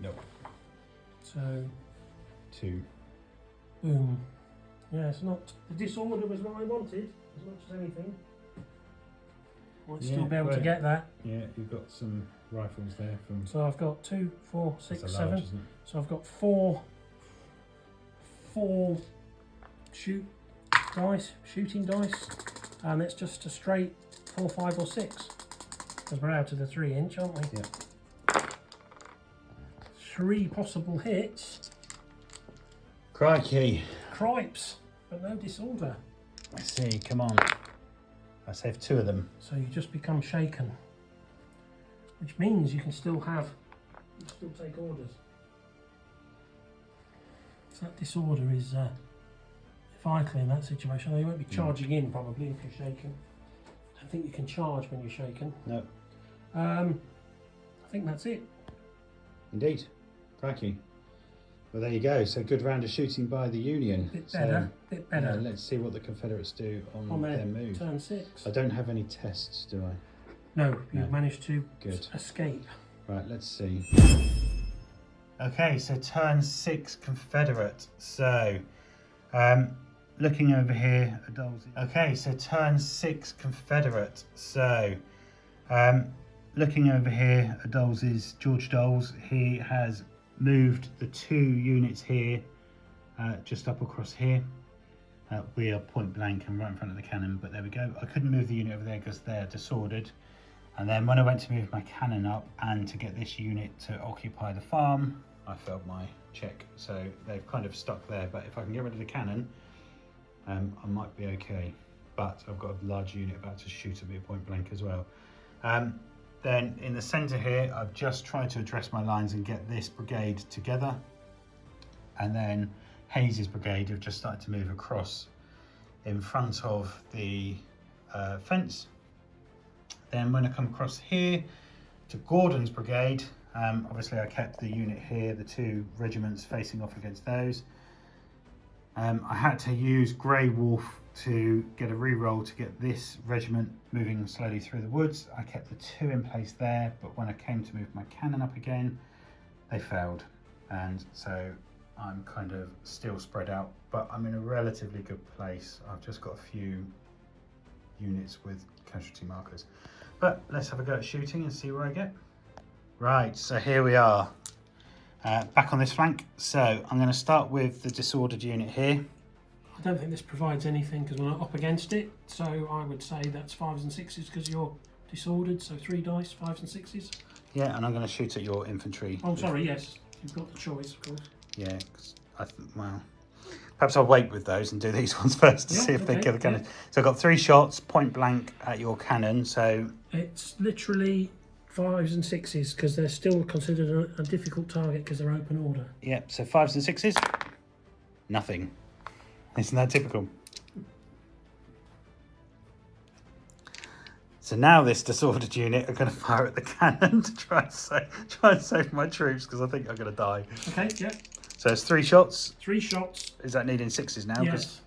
Nope. So 2. boom. Yeah, it's not. The disorder was what I wanted, as much as anything. Might still be able to get that. Yeah, you've got some rifles there from. So I've got 2, 4, 6, That's 7. large, isn't it? So I've got 4 shooting dice, and it's just a straight 4, 5 or 6, because we're out of the 3-inch, aren't we? Yeah. 3 possible hits. Crikey. Cripes, but no disorder. Let's see, come on. I saved 2 of them. So you just become shaken, which means you can still take orders. So that disorder is vital in that situation. Although you won't be charging in probably if you're shaken. I don't think you can charge when you're shaken. No. I think that's it. Indeed. Crikey. Well, there you go. So good round of shooting by the Union. Bit better. Yeah, let's see what the Confederates do on their move. Turn 6. I don't have any tests, do I? No, you've managed to Good. escape. Right, let's see. Okay, so turn 6 Confederate. So, looking over here, okay, so turn 6 Confederate. So, looking over here, George Dole's. He has moved the 2 units here, just up across here. We are point blank and right in front of the cannon, but there we go. I couldn't move the unit over there because they're disordered. And then when I went to move my cannon up and to get this unit to occupy the farm, I failed my check. So they've kind of stuck there, but if I can get rid of the cannon, I might be okay. But I've got a large unit about to shoot at me at point blank as well. Then in the centre here, I've just tried to address my lines and get this brigade together. And then Hayes's brigade have just started to move across in front of the fence. Then when I come across here to Gordon's brigade, obviously I kept the unit here, the 2 regiments facing off against those. I had to use Grey Wolf to get a re-roll to get this regiment moving slowly through the woods. I kept the 2 in place there, but when I came to move my cannon up again, they failed. And so I'm kind of still spread out, but I'm in a relatively good place. I've just got a few units with casualty markers. But let's have a go at shooting and see where I get. Right, so here we are. Back on this flank. So I'm going to start with the disordered unit here. I don't think this provides anything because we're not up against it. So I would say that's 5s and 6s because you're disordered. So 3 dice, 5s and 6s. Yeah, and I'm going to shoot at your infantry. Oh, sorry, yes. You've got the choice, of course. Yeah, well, perhaps I'll wait with those and do these ones first to see if they kill the cannon. So I've got 3 shots, point blank at your cannon. So it's literally 5s and 6s because they're still considered a difficult target because they're open order. Yep, so 5s and 6s, nothing. Isn't that typical? So now this disordered unit are going to fire at the cannon to try and save my troops because I think I'm going to die. Okay, yeah. So it's 3 shots. 3 shots. Is that needing 6s now? Yes.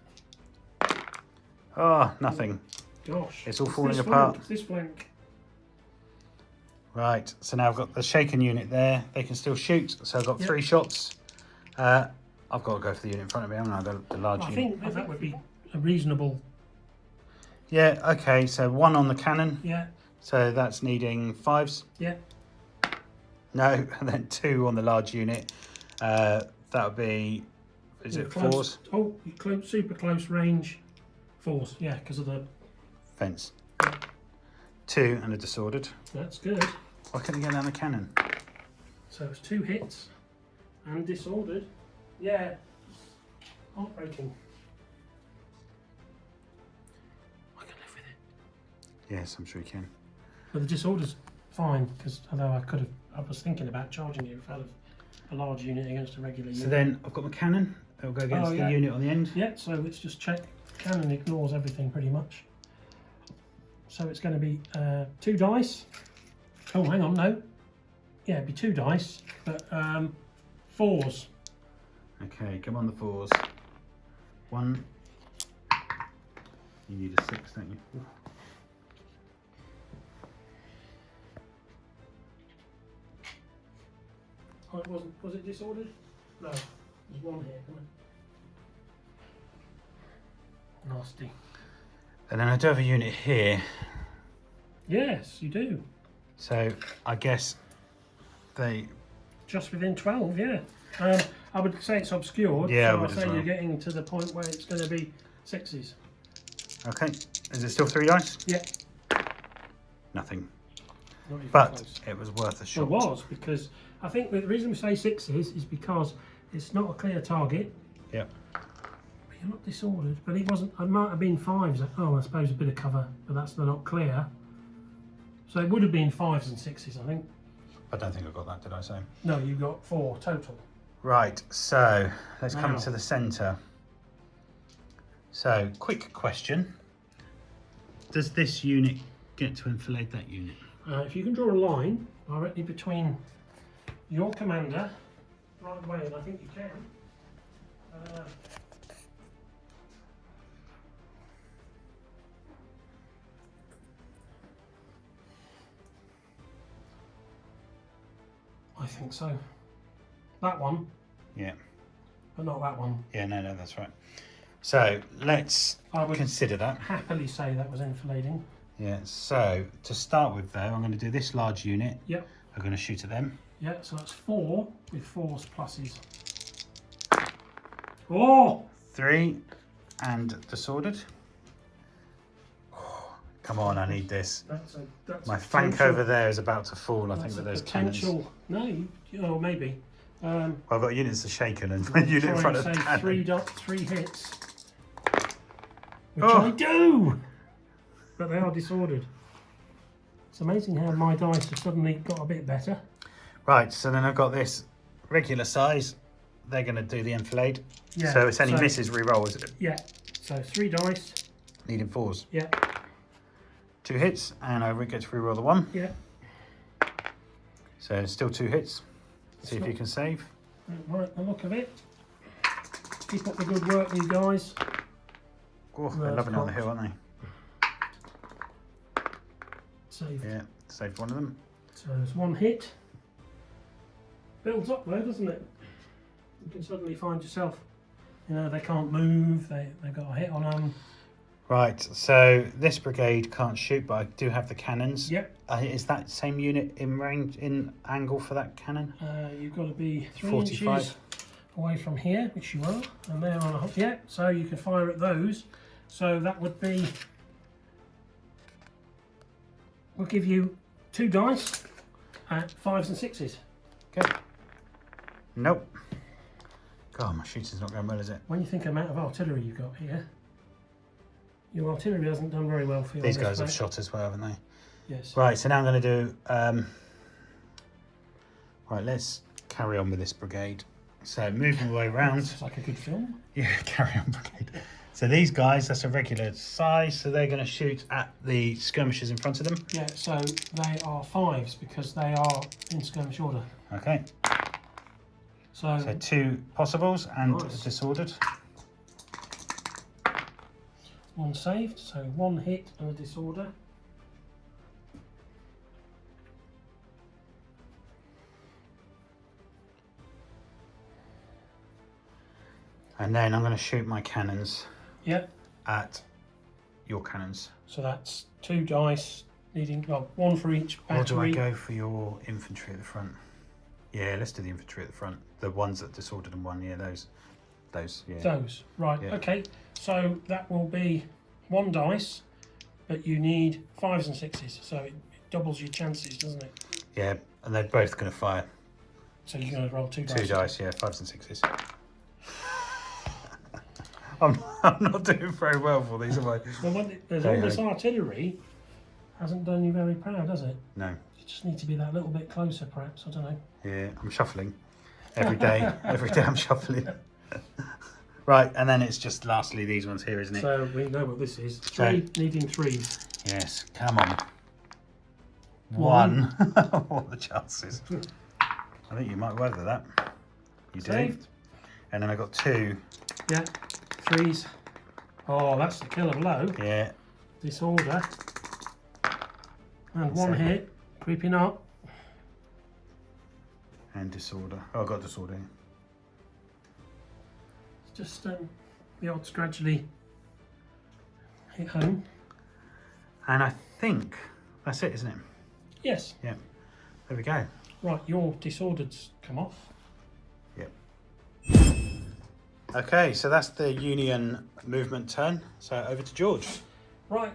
Oh, nothing. Gosh. It's all falling apart. This flank. Right, so now I've got the shaken unit there. They can still shoot, so I've got 3 shots. I've got to go for the unit in front of me, haven't I? The large unit. I think that would be a reasonable. Yeah, okay, so 1 on the cannon. Yeah. So that's needing 5s. Yeah. No, and then 2 on the large unit. That would be, is it close, 4s? Oh, super close range 4s, yeah, because of the Fence. 2 and a disordered. That's good. Why couldn't he get down the cannon? So it's 2 hits and disordered. Yeah, heartbreaking. I can live with it. Yes, I'm sure he can. But the disorder's fine, because although I was thinking about charging you out of a large unit against a regular unit. So then I've got my cannon. It'll go against the unit on the end. Yeah, so let's just check. Cannon ignores everything pretty much. So it's going to be 2 dice. Oh, hang on, no. Yeah, it'd be 2 dice, but 4s. Okay, come on the 4s. 1. You need a 6, don't you? Ooh. Oh, it wasn't. Was it disordered? No, there's 1 here. Come on. Nasty. And then I do have a unit here. Yes, you do. So I guess they... Just within 12, yeah. I would say it's obscured. Yeah, so I would I'd as say well. you're getting to the point where it's going to be 6s. Okay, is it still 3 dice? Yeah. Nothing. Not even But close. it was worth a It shot. was, because I think the reason we say 6s is because it's not a clear target. Yeah. But you're not disordered. But it wasn't. It might have been 5s. Oh, I suppose a bit of cover, but that's not clear. So it would have been 5s and 6s, I think. I don't think I got that, did I say? No, you got 4 total. Right, so let's come Now. to the centre. So, quick question. Does this unit get to enfilade that unit? If you can draw a line directly between your commander, right away, and I think you can. I think so. That one, Yeah. but not that one. Yeah, no, that's right. So, let's I would consider that. happily say that was enfilading. Yeah, so to start with though, I'm going to do this large unit. Yep. I'm going to shoot at them. Yeah, so that's 4 with 4s pluses. Oh! 3 and disordered. Oh, come on, I need this. That's My a flank potential- over there is about to fall. I think that's that a there's cannons. potential. No, oh, maybe. Well, I've got units to shaken and a unit in front of the say cannon. 3 hits. Which Oh. I do! But they are disordered. It's amazing how my dice have suddenly got a bit better. Right, so then I've got this regular size. They're going to do the enfilade. Yeah, So it's any so- misses re-roll, is it? Yeah, so 3 dice. Needing 4s. Yeah, 2 hits, and I get to re-roll the 1. yeah. So still 2 hits. See if not- you can save. Don't like the look of it. Keep up the good work, you guys. Oh, they're No, loving it on the it's hill, aren't Save. they? Yeah, saved one of them. So there's 1 hit. Builds up though, doesn't it? You can suddenly find yourself, you know, they can't move, they've got a hit on them. Right, so this brigade can't shoot, but I do have the cannons. Yep. Is that same unit in range, in angle for that cannon? You've got to be 3 45. inches away from here, which you are, and they're on a hop. Yeah, so you can fire at those. So that would be, we'll give you 2 dice at 5s and 6s. Okay. Nope. God, my shooting's not going well, is it? When you think of the amount of artillery you've got here, your artillery hasn't done very well for you. These on this, guys have mate. shot as well, haven't they? Yes. Right, so now I'm going to do... right, let's carry on with this brigade. So moving the way around. It's like a good film. Yeah, carry on brigade. So these guys, that's a regular size, so they're going to shoot at the skirmishers in front of them. Yeah, so they are 5s because they are in skirmish order. Okay, So, so 2 possibles and Nice. disordered. 1 saved, so 1 hit and a disorder. And then I'm going to shoot my cannons Yep. at your cannons. So that's 2 dice, needing, well, 1 for each battery. Or do I go for your infantry at the front? Yeah, let's do the infantry at the front. The ones that disordered and won, yeah, those, yeah. Those, right, Yeah. okay. So that will be 1 dice, but you need 5s and 6s, so it doubles your chances, doesn't it? Yeah, and they're both going to fire. So you're going to roll 2 dice. 2 dice, yeah, 5s and 6s. I'm not doing very well for these, am I? Well, there's all this artillery, hasn't done you very proud, has it? No. You just need to be that little bit closer, perhaps, I don't know. Yeah, I'm shuffling. Every day, every day I'm shuffling. Right, and then it's just lastly these ones here, isn't it? So we know what this is. 3, needing 3s. Yes, come on. 1. What are the chances? I think you might weather that. You Saved. do. And then I got 2. Yeah, 3s. Oh, that's the killer blow. Yeah. Disorder. And 1 Second. hit, creeping up. And disorder. Oh, I got disorder. It's just the odds gradually hit home. And I think that's it, isn't it? Yes. Yeah. There we go. Right, your disordered's come off. Yep. Okay, so that's the Union movement turn. So over to George. Right,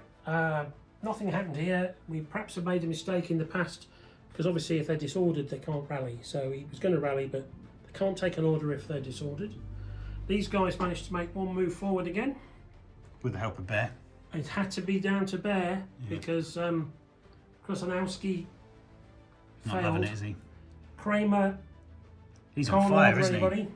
nothing happened here. We perhaps have made a mistake in the past, because obviously if they're disordered they can't rally. So he was going to rally, but they can't take an order if they're disordered. These guys managed to make 1 move forward again. With the help of Bear. It had to be down to Bear, because Krasanowski Not failed. loving it, is he? Kramer He's on can't fire, order isn't anybody. he?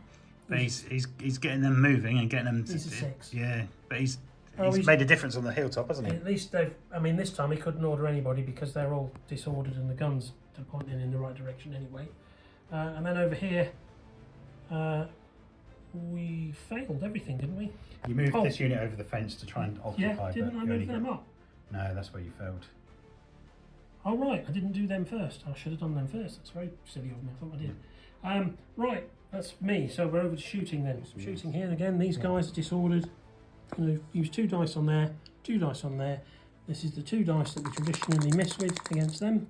But he's getting them moving and getting them. He's a 6. Yeah, but he's Oh, he's- made a difference on the hilltop, hasn't he? At least they've, I mean, this time he couldn't order anybody because they're all disordered and the guns are pointing in the right direction anyway. And then over here, we failed everything, didn't we? You moved this unit over the fence to try and occupy. Yeah, didn't I but you only move them got- up? No, that's where you failed. Oh right, I didn't do them first. I should have done them first. That's very silly of me. I thought I did. Right, that's me. So we're over to shooting then. Shooting here again. These guys are disordered. Going to use 2 dice on there, 2 dice on there. This is the 2 dice that we traditionally miss with against them.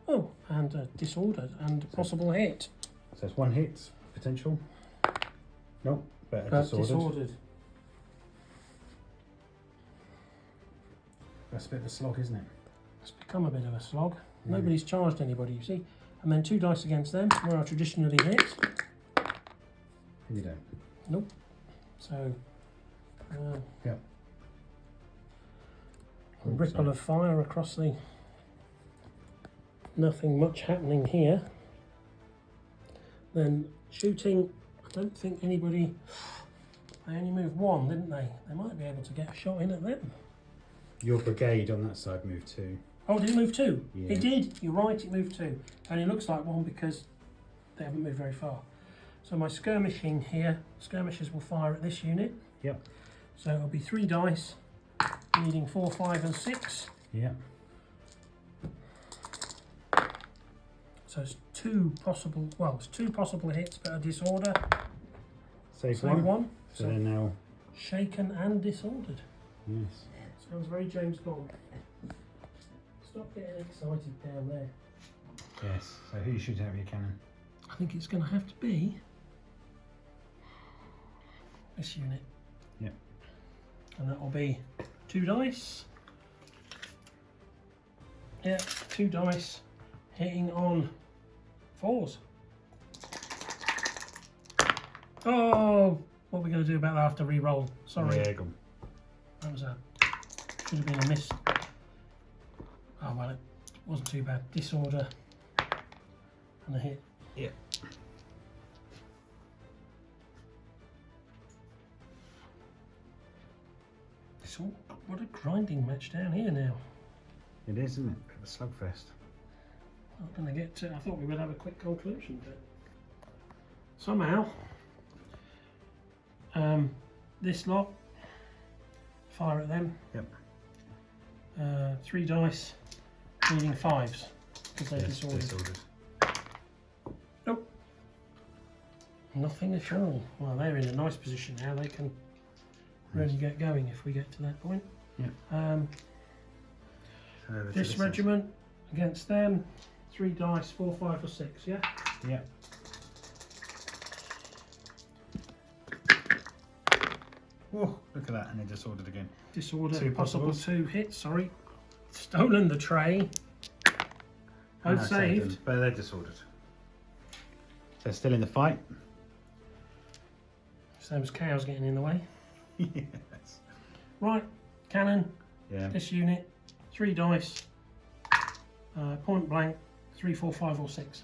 Oh, and disordered and possible hit. So it's 1 hit potential. Nope, better But disordered. That's a bit of a slog, isn't it? It's become a bit of a slog. Nobody's charged anybody, you see. And then 2 dice against them, where I traditionally hit. And you don't. Nope. So, Yep. a ripple of fire across the... Nothing much happening here. Then shooting, I don't think anybody... They only moved 1, didn't they? They might be able to get a shot in at them. Your brigade on that side moved 2. Oh, did it move 2? Yeah. It did, you're right, it moved 2. And it looks like 1 because they haven't moved very far. So my skirmishing here, skirmishers will fire at this unit. Yep. So it'll be 3 dice, needing 4, 5 and 6. Yep. So it's 2 possible, well, it's 2 possible hits, but a disorder. Save Save 1. 1. So they're now. Shaken and disordered. Yes. Sounds very James Bond. Stop getting excited down there. Yes. So who are you shooting out with your cannon? I think it's going to have to be this unit. Yep. And that will be 2 dice. Yeah, 2 dice hitting on 4s. Oh, what are we going to do about that after re-roll? Sorry. Yeah, go on. That was should have been a miss. Oh well, it wasn't too bad. Disorder and a hit. Yeah. It's all, what a grinding match down here now. It is, isn't it? Bit of a slugfest. Not going to get to, I thought we would have a quick conclusion, but somehow this lot fire at them. Yep. 3 dice, needing 5s because they're Yes, disordered. disordered. Nope. Nothing at all. Well, they're in a nice position now. They can really get going if we get to that point. Yeah. This regiment against them, 3 dice, 4, 5 or 6, yeah? Yeah. Oh, look at that, and they disordered again. Disorder, 2 possible possibles. 2 hits, sorry. Stolen the tray. And Both I saved saved. them, but they're disordered. They're still in the fight. Same as cows getting in the way. Yes. Right, cannon, Yeah. this unit, 3 dice, point blank, 3, 4, 5 or 6.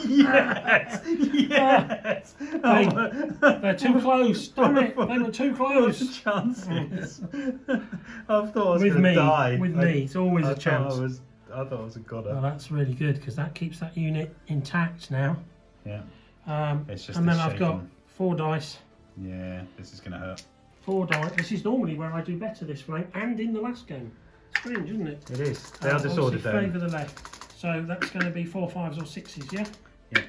Yes! Yes! They're too close, damn it, they were too What's the close. chances? I thought I was With going to me, die. with me, it's always a chance. I thought I was a goner. Well, that's really good because that keeps that unit intact now. Yeah. It's just and then the I've got shaking. 4 dice. Yeah, this is going to hurt. 4 dice. This is normally where I do better this flank and in the last game. Strange, isn't it? It is. They are disordered though. Favour the left. So that's going to be 4, 5s or 6s, yeah? Yeah.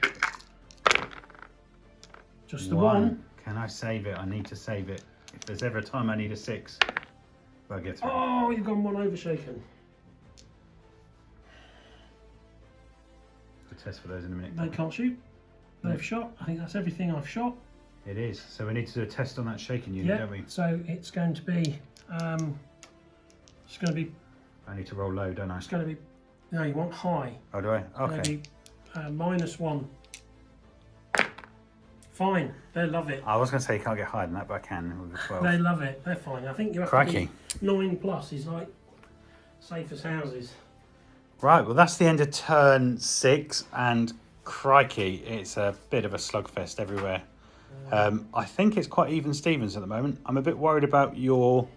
Just the one. Can I save it? I need to save it. If there's ever a time I need a 6, I'll get through. Oh, you've gone 1 overshaken. We'll test for those in a minute. They can't shoot. They've shot. I think that's everything I've shot. It is. So we need to do a test on that shaking unit, Yeah. don't we? So it's going to be. It's going to be. I need to roll low, don't I? It's going to be. No, you want high. Oh, do I? It's going to Okay. be -1. Fine. They love it. I was going to say you can't get higher than that, but I can with a 12. They love it. They're fine. I think you have Crikey. to be 9+ is like safe as houses. Right, well that's the end of turn 6, and crikey, it's a bit of a slugfest everywhere. I think it's quite even Stevens at the moment. I'm a bit worried about your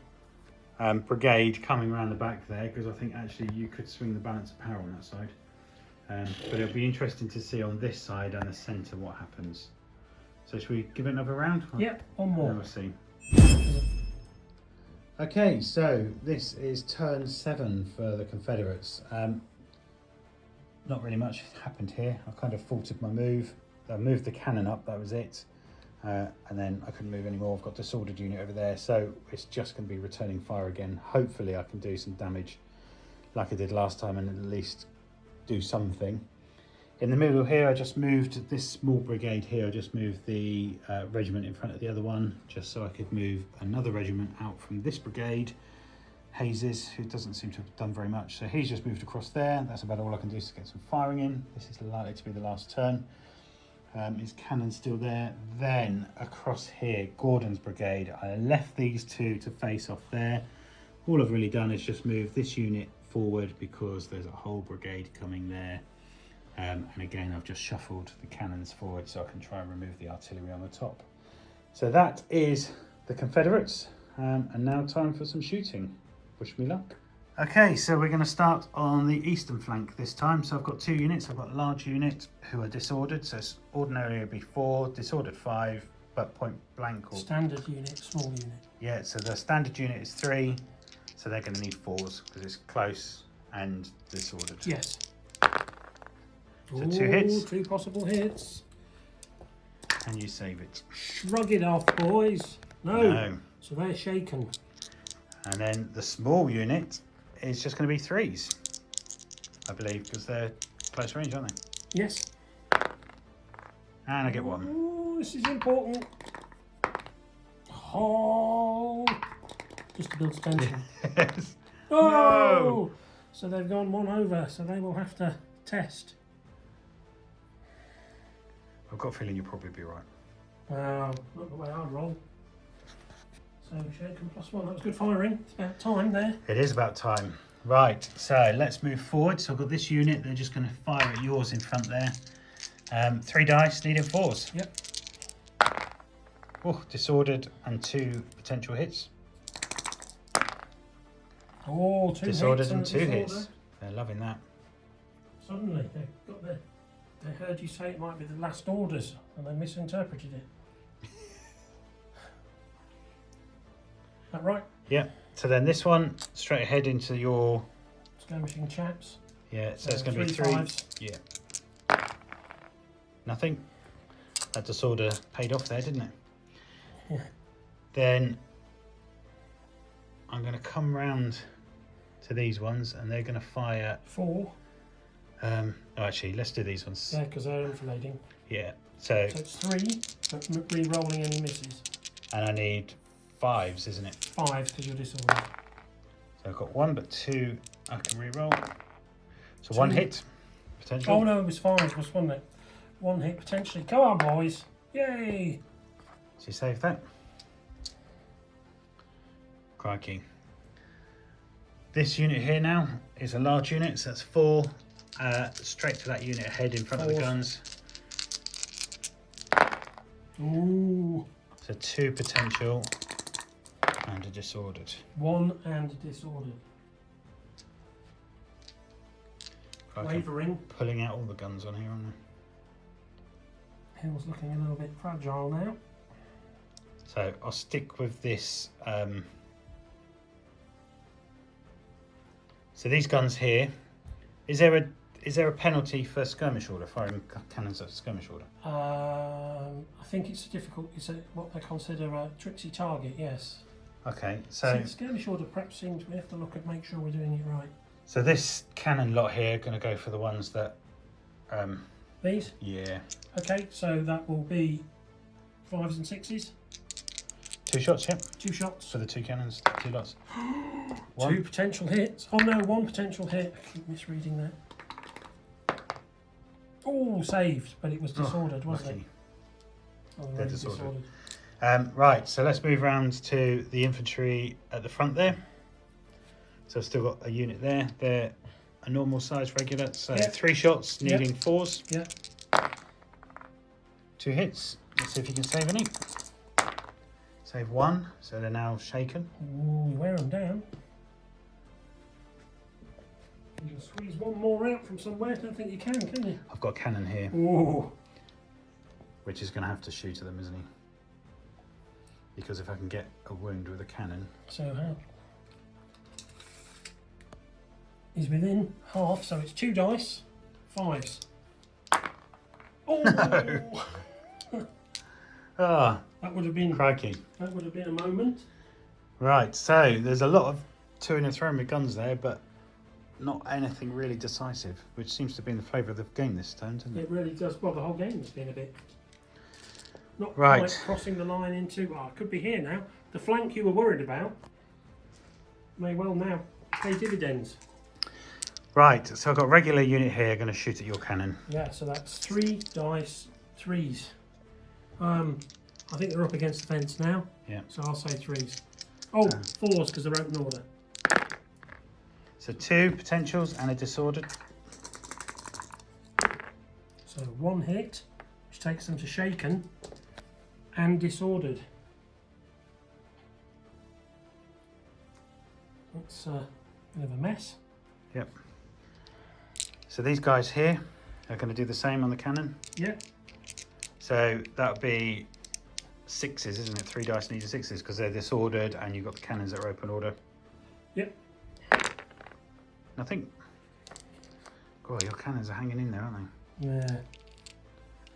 brigade coming around the back there, because I think actually you could swing the balance of power on that side. But it'll be interesting to see on this side and the centre what happens. So should we give it another round? Yep, one more. Then we'll see. Okay, so this is turn 7 for the Confederates. Not really much happened here. I kind of faltered my move. I moved the cannon up, that was it. And then I couldn't move anymore. I've got disordered unit over there, so it's just going to be returning fire again. Hopefully I can do some damage like I did last time and at least do something. In the middle here, I just moved this small brigade here. I just moved the regiment in front of the other one, just so I could move another regiment out from this brigade. Hayes's, who doesn't seem to have done very much. So he's just moved across there. That's about all I can do to get some firing in. This is likely to be the last turn. His cannon's still there. Then across here, Gordon's brigade. I left these two to face off there. All I've really done is just move this unit forward because there's a whole brigade coming there. And again, I've just shuffled the cannons forward so I can try and remove the artillery on the top. So that is the Confederates. And now time for some shooting. Wish me luck. Okay, so we're going to start on the eastern flank this time. So I've got 2 units. I've got a large unit who are disordered. So ordinarily it would be 4, disordered 5, but point blank. Or Standard unit, small unit. yeah, so the standard unit is 3. So they're going to need 4s because it's close and disordered. Yes. So 2 hits. 2 possible hits. Can you save it? Shrug it off, boys. No. So they're shaken. And then the small unit is just going to be 3s, I believe, because they're close range, aren't they? Yes. And I get 1. Oh, this is important. Oh, just to build tension. Yes. Oh, No. So they've gone 1 over, so they will have to test. I've got a feeling you'll probably be right. Not the way I'd roll. So shaken +1, that was good firing. It's about time there. It is about time. Right, so let's move forward. So I've got this unit, they're just going to fire at yours in front there. 3 dice, needing 4s. Yep. Oh, disordered and 2 potential hits. Oh, 2 Disordered hits and 2 disorder. hits. They're loving that. Suddenly they heard you say it might be the last orders and they misinterpreted it. Is that right? Yeah, so then this one straight ahead into your... Skirmishing chaps. Yeah, so it's going to be 3. fives. Yeah. Nothing. That disorder paid off there, didn't it? Yeah. Then I'm going to come round to these ones and they're going to fire 4. Oh, actually, let's do these ones. Yeah, because they're enfilading. Yeah. So it's 3, but re-rolling any misses. And I need 5s, isn't it? 5 because you're disordered. So I've got 1, but 2 I can re-roll. So 2. 1 hit potential. Oh no, it was 5, wasn't it? 1 hit potentially. Come on, boys! Yay! So you save that. Crikey. This unit here now is a large unit, so that's 4. Straight to that unit ahead in front of the guns. Ooh. So 2 potential and a disordered. 1 and a disordered. Crikey. Wavering. Pulling out all the guns on here, aren't I? Hill's looking a little bit fragile now. So I'll stick with this. So these guns here, is there a penalty for skirmish order, firing cannons at skirmish order? I think it's what they consider a tricksy target. Yes. Okay, so the skirmish order prep seems we have to look at make sure we're doing it right. So this cannon lot here are going to go for the ones that. These. Yeah. Okay, so that will be 5s and 6s. 2 shots, yep. 2 shots. For the 2 cannons, 2 lots. 2 potential hits. Oh no, 1 potential hit. I keep misreading that. Oh, saved, but it was disordered, wasn't lucky. it? Oh, They're disordered. Right, so let's move round to the infantry at the front there. So I've still got a unit there. They're a normal size regular. So 3 shots, needing 4s. Yeah. 2 hits. Let's see if you can save any. Save 1, so they're now shaken. Ooh, you wear them down. You can squeeze 1 more out from somewhere. I don't think you can you? I've got a cannon here, Ooh. which is going to have to shoot at them, isn't he? Because if I can get a wound with a cannon. So how? He's within half, so it's 2 dice, 5s. Oh! No. Ah, That would have been crikey. That would have been a moment. Right, so there's a lot of toing and throwing with guns there, but not anything really decisive, which seems to be in the flavour of the game this time, doesn't it? It really does. Well, the whole game has been a bit not Right. quite crossing the line into. Oh, it could be here now. The flank you were worried about may well now pay dividends. Right, so I've got a regular unit here going to shoot at your cannon. Yeah, so that's 3 dice, 3s. I think they're up against the fence now. Yeah. So I'll say 3s. Oh, 4s because they're open order. So 2 potentials and a disordered. So 1 hit, which takes them to shaken and disordered. That's a bit of a mess. Yep. So these guys here are going to do the same on the cannon. Yeah. So that would be 6s, isn't it? 3 dice needed 6s because they're disordered and you've got the cannons that are open order. Yep. Nothing. God, your cannons are hanging in there, aren't they? Yeah.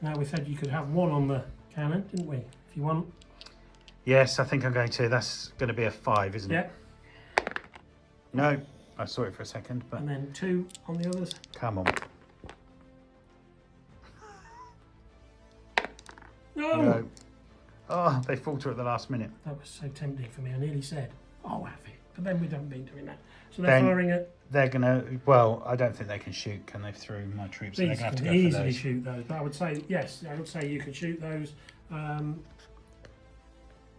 Now we said you could have 1 on the cannon, didn't we? If you want. Yes, I think I'm going to. That's going to be a 5, isn't Yeah. it? No, I saw it for a second, but And then 2 on the others. come on. No! No. Oh, they falter at the last minute. That was so tempting for me. I nearly said, "Oh, have it," but then we haven't been doing that. So they're Then- firing at. They're going to, well, I don't think they can shoot, can they, through my troops? So they're These going to have can to go for easily those. shoot those, but I would say yes. I would say you could shoot those.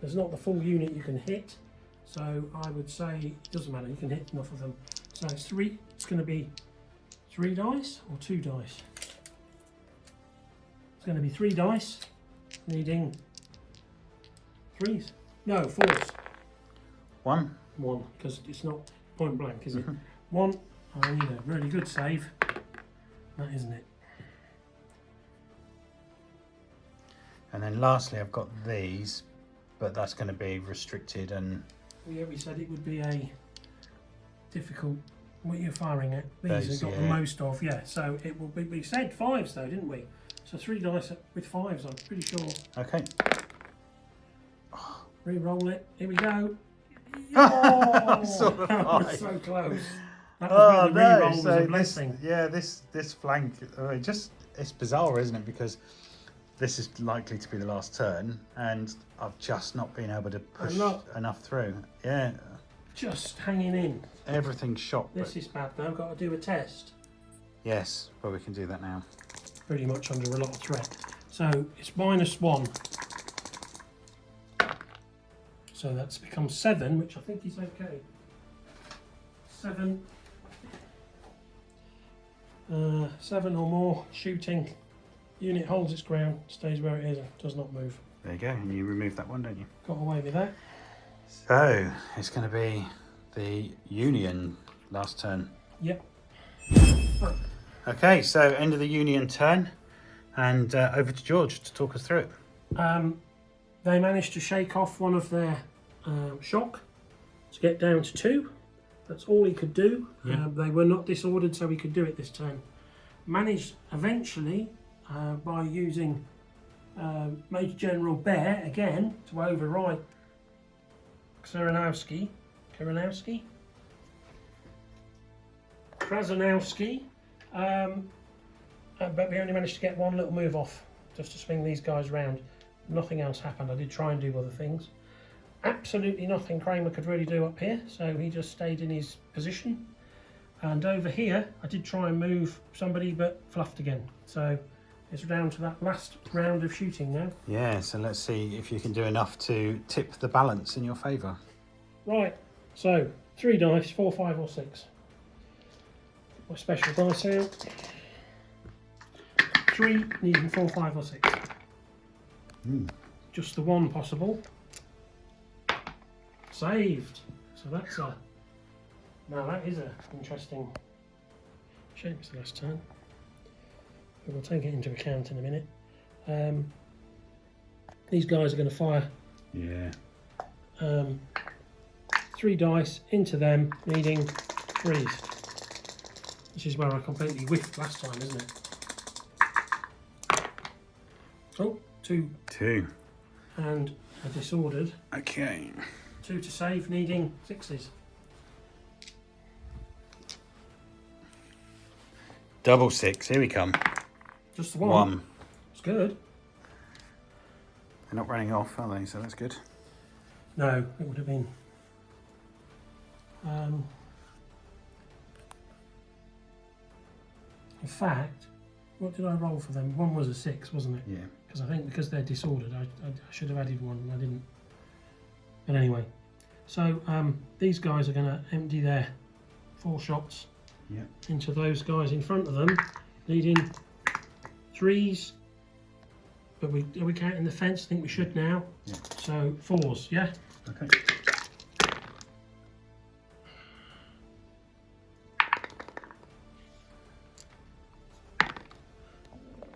There's not the full unit you can hit, so I would say it doesn't matter. You can hit enough of them. So it's 3. It's going to be 3 dice or 2 dice. It's going to be 3 dice, needing 3s. No, 4s. 1. 1, because it's not point blank, is it? 1. I need a really good save. That isn't it. And then lastly, I've got these, but that's going to be restricted and Yeah, we said it would be a difficult What are you firing at? These Those, have got the most of, yeah. So it will be, we said 5s though, didn't we? So 3 dice with 5s, I'm pretty sure. Okay. Re-roll it. Here we go. Oh, Sort of that was high. so close. That was where the re-roll was a this, blessing. yeah, this flank, it's bizarre, isn't it? Because this is likely to be the last turn, and I've just not been able to push enough through. Yeah. Just hanging in. Everything's shot. This is bad though. I've got to do a test. Yes, but we can do that now. Pretty much under a lot of threat. So it's -1. So that's become 7, which I think is okay. 7. 7 or more shooting. Unit holds its ground, stays where it is, and does not move. There you go, and you remove that one, don't you? Got away with that. So it's going to be the Union last turn. Yep. Okay, so end of the Union turn, and over to George to talk us through it. They managed to shake off one of their shock to get down to 2. That's all he could do. Yeah. They were not disordered, so he could do it this turn. Managed eventually by using Major General Bear again to override Krasnowski, but we only managed to get one little move off just to swing these guys round. Nothing else happened. I did try and do other things. Absolutely nothing Kramer could really do up here, so he just stayed in his position. And over here, I did try and move somebody, but fluffed again. So it's down to that last round of shooting now. Yeah, so let's see if you can do enough to tip the balance in your favour. Right, so 3 dice, 4, 5 or 6. My special dice out. 3, needing 4, 5 or 6. Just the one possible. Saved. So that's a... Now that is a interesting shape. It's the last turn. But we'll take it into account in a minute. These guys are going to fire. Yeah. 3 dice into them, needing 3s. This is where I completely whiffed last time, isn't it? Oh, 2. 2. And a disordered. Okay. 2 to save, needing 6s. Double 6, here we come. Just the one. 1. It's good. They're not running off, are they? So that's good. No, it would have been. In fact, what did I roll for them? 1 was a 6, wasn't it? Yeah. Because I think because they're disordered, I should have added 1 and I didn't. But anyway, so these guys are going to empty their 4 shots into those guys in front of them, needing 3s. But are we counting the fence? I think we should now. Yeah. So 4s, yeah? Okay.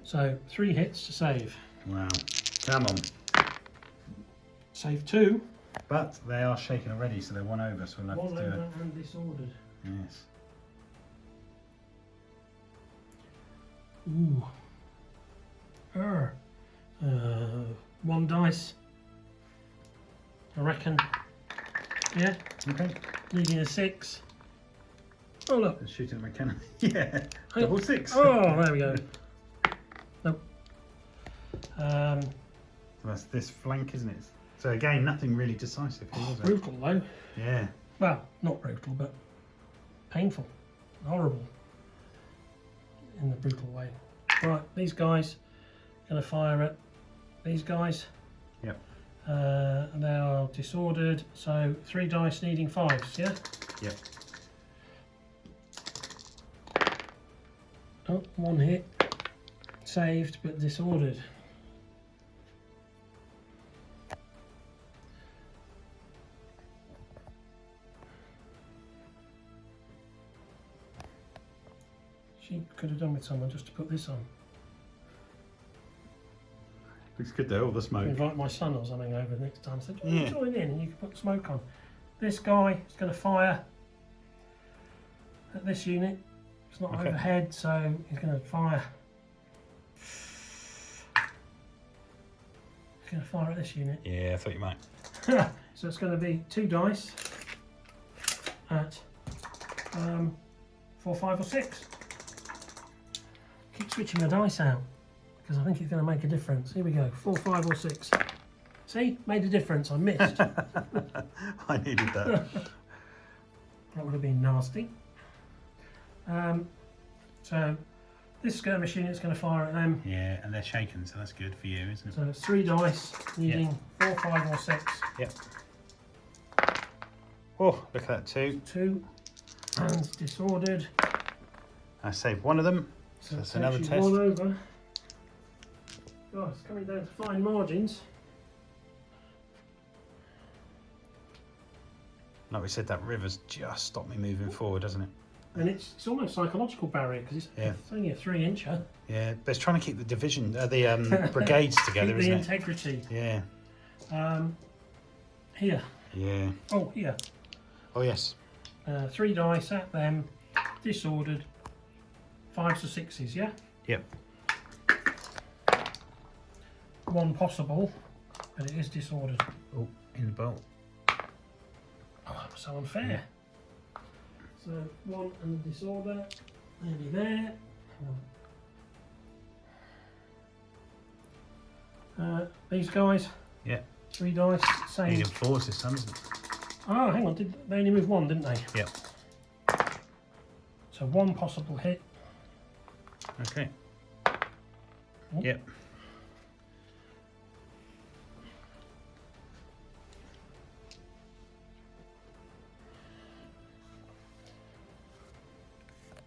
So 3 hits to save. Wow. Come on. Save 2. But they are shaken already, so they're 1 over, so we'll have 1 to do over it. and disordered. Yes. Ooh. 1 dice. I reckon. Yeah. Okay. Needing a 6. Oh look. Let's shoot at my cannon. Yeah. Double 6. Oh, there we go. Nope. So that's this flank, isn't it? So again, nothing really decisive here, was it? Brutal though. Yeah. Well, not brutal, but painful, horrible in the brutal way. Right, these guys are going to fire at these guys. Yep. They are disordered, so 3 dice needing 5s, yeah? Yep. Oh, 1 hit. Saved, but disordered. She could have done with someone just to put this on. Looks good though, all the smoke. Invite my son or something over next time. So Yeah. join in and you can put smoke on. This guy is going to fire at this unit. It's not Okay. overhead, so he's going to fire. He's going to fire at this unit. Yeah, I thought you might. So it's going to be 2 dice at 4, 5 or 6. Keep switching the dice out because I think it's going to make a difference. Here we go, 4, 5 or 6. See, made a difference. I missed. I needed that. That would have been nasty. So this skirmish unit is going to fire at them. Yeah, and they're shaken, so that's good for you, isn't it? So it's 3 dice, needing 4, 5 or 6. Yep. Oh, look at that, 2. 2 and disordered. I saved one of them, so that's another test. One over. God, it's coming down to fine margins. Like we said, that river's just stopped me moving forward, hasn't it? And it's almost psychological barrier because it's only a 3-incher. Yeah, but it's trying to keep the division, the brigades together, Keep isn't the it? integrity. Yeah. Here. Yeah. Oh, here. Oh, yes. 3 dice at them, disordered, 5s or 6s, yeah? Yep. 1 possible, but it is disordered. Oh, in the bolt. Oh, that was so unfair. So 1 and the disorder, nearly there. These guys, Yeah. 3 dice, same. Needed 4s this time, isn't it? Oh, hang on, they only moved 1, didn't they? Yep. So 1 possible hit. Okay. Oh. Yep.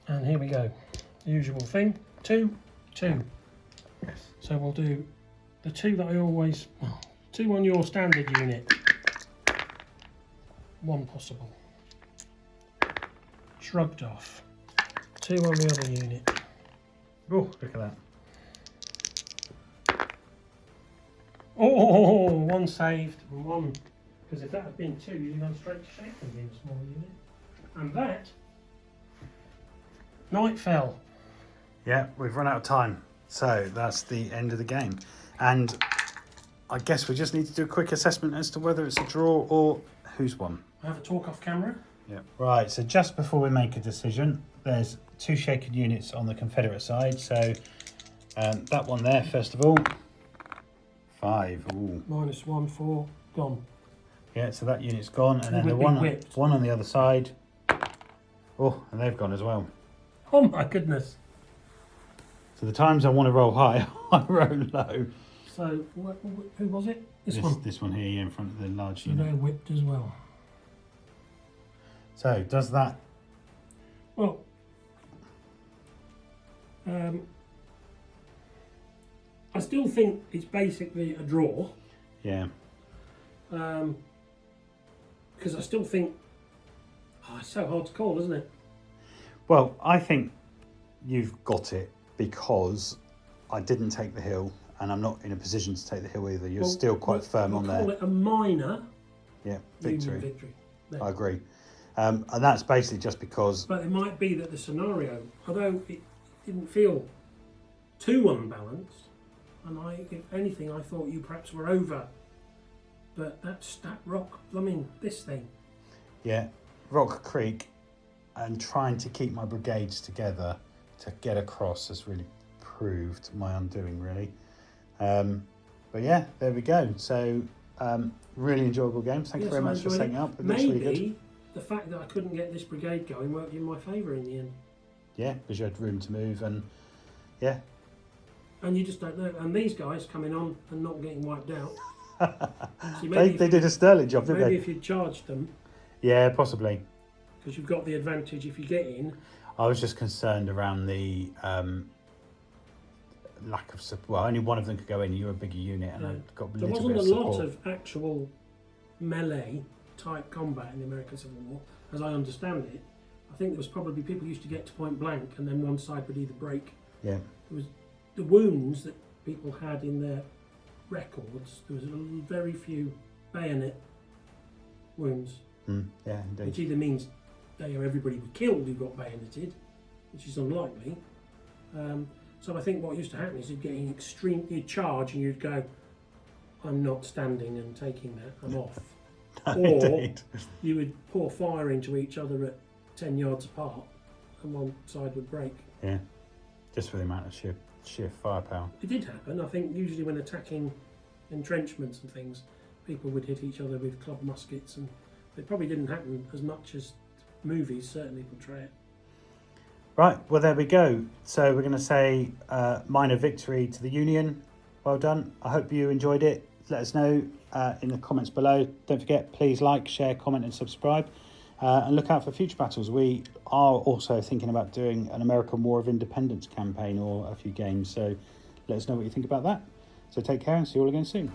And here we go. Usual thing. 2, 2. Yes. So we'll do the 2 that I always... 2 on your standard unit. 1 possible. Shrugged off. 2 on the other unit. Oh, look at that. Oh, 1 saved and 1. Because if that had been 2, you'd have gone straight to shake and been a small unit. And that... Night fell. Yeah, we've run out of time. So that's the end of the game. And I guess we just need to do a quick assessment as to whether it's a draw or who's won. I have a talk off camera. Yeah. Right, so just before we make a decision, there's 2 shaken units on the Confederate side. So that one there, first of all, 5. Ooh. -1, 4, gone. Yeah, so that unit's gone. And then the Whipped. one on the other side. Oh, and they've gone as well. Oh my goodness. So the times I want to roll high, I roll low. So, who was it? This one. This one here, yeah, in front of the large So unit. they're whipped as well. So does that... Well, I still think it's basically a draw. Yeah. Because I still think... Oh, it's so hard to call, isn't it? Well, I think you've got it because I didn't take the hill and I'm not in a position to take the hill either. You're still quite firm on there. Call it a minor victory. victory. There. I agree. And that's basically just because... But it might be that the scenario, although it didn't feel too unbalanced, and if anything, I thought you perhaps were over. But that rock, this thing. Yeah, Rock Creek and trying to keep my brigades together to get across has really proved my undoing, really. But yeah, there we go. So really enjoyable game. Thank you very much for setting up. It looks really good. Maybe the fact that I couldn't get this brigade going worked in my favour in the end. Yeah, because you had room to move and yeah. And you just don't know. And these guys coming on and not getting wiped out. See, they did a sterling job, didn't maybe they? if you'd charged them. Yeah, possibly. Because you've got the advantage if you get in. I was just concerned around the lack of support. Well, only one of them could go in. You're a bigger unit, and I got a There little wasn't bit of a support. lot of actual melee type combat in the American Civil War, as I understand it. I think there was probably people used to get to point blank, and then one side would either break. Yeah. There was the wounds that people had in their records. There was very few bayonet wounds. Yeah, indeed. Which either means everybody was killed who got bayoneted, which is unlikely. So I think what used to happen is you'd charge and you'd go, I'm not standing and taking that, I'm off. No, Or indeed. you would pour fire into each other at 10 yards apart and one side would break. Yeah, just for the amount of sheer firepower. It did happen. I think usually when attacking entrenchments and things, people would hit each other with club muskets, and it probably didn't happen as much as movies certainly portray it. Right, well there we go. So we're going to say minor victory to the Union. Well done. I hope you enjoyed it. Let us know in the comments below. Don't forget, please like, share, comment and subscribe. And look out for future battles. We are also thinking about doing an American War of Independence campaign or a few games. So let us know what you think about that. So take care and see you all again soon.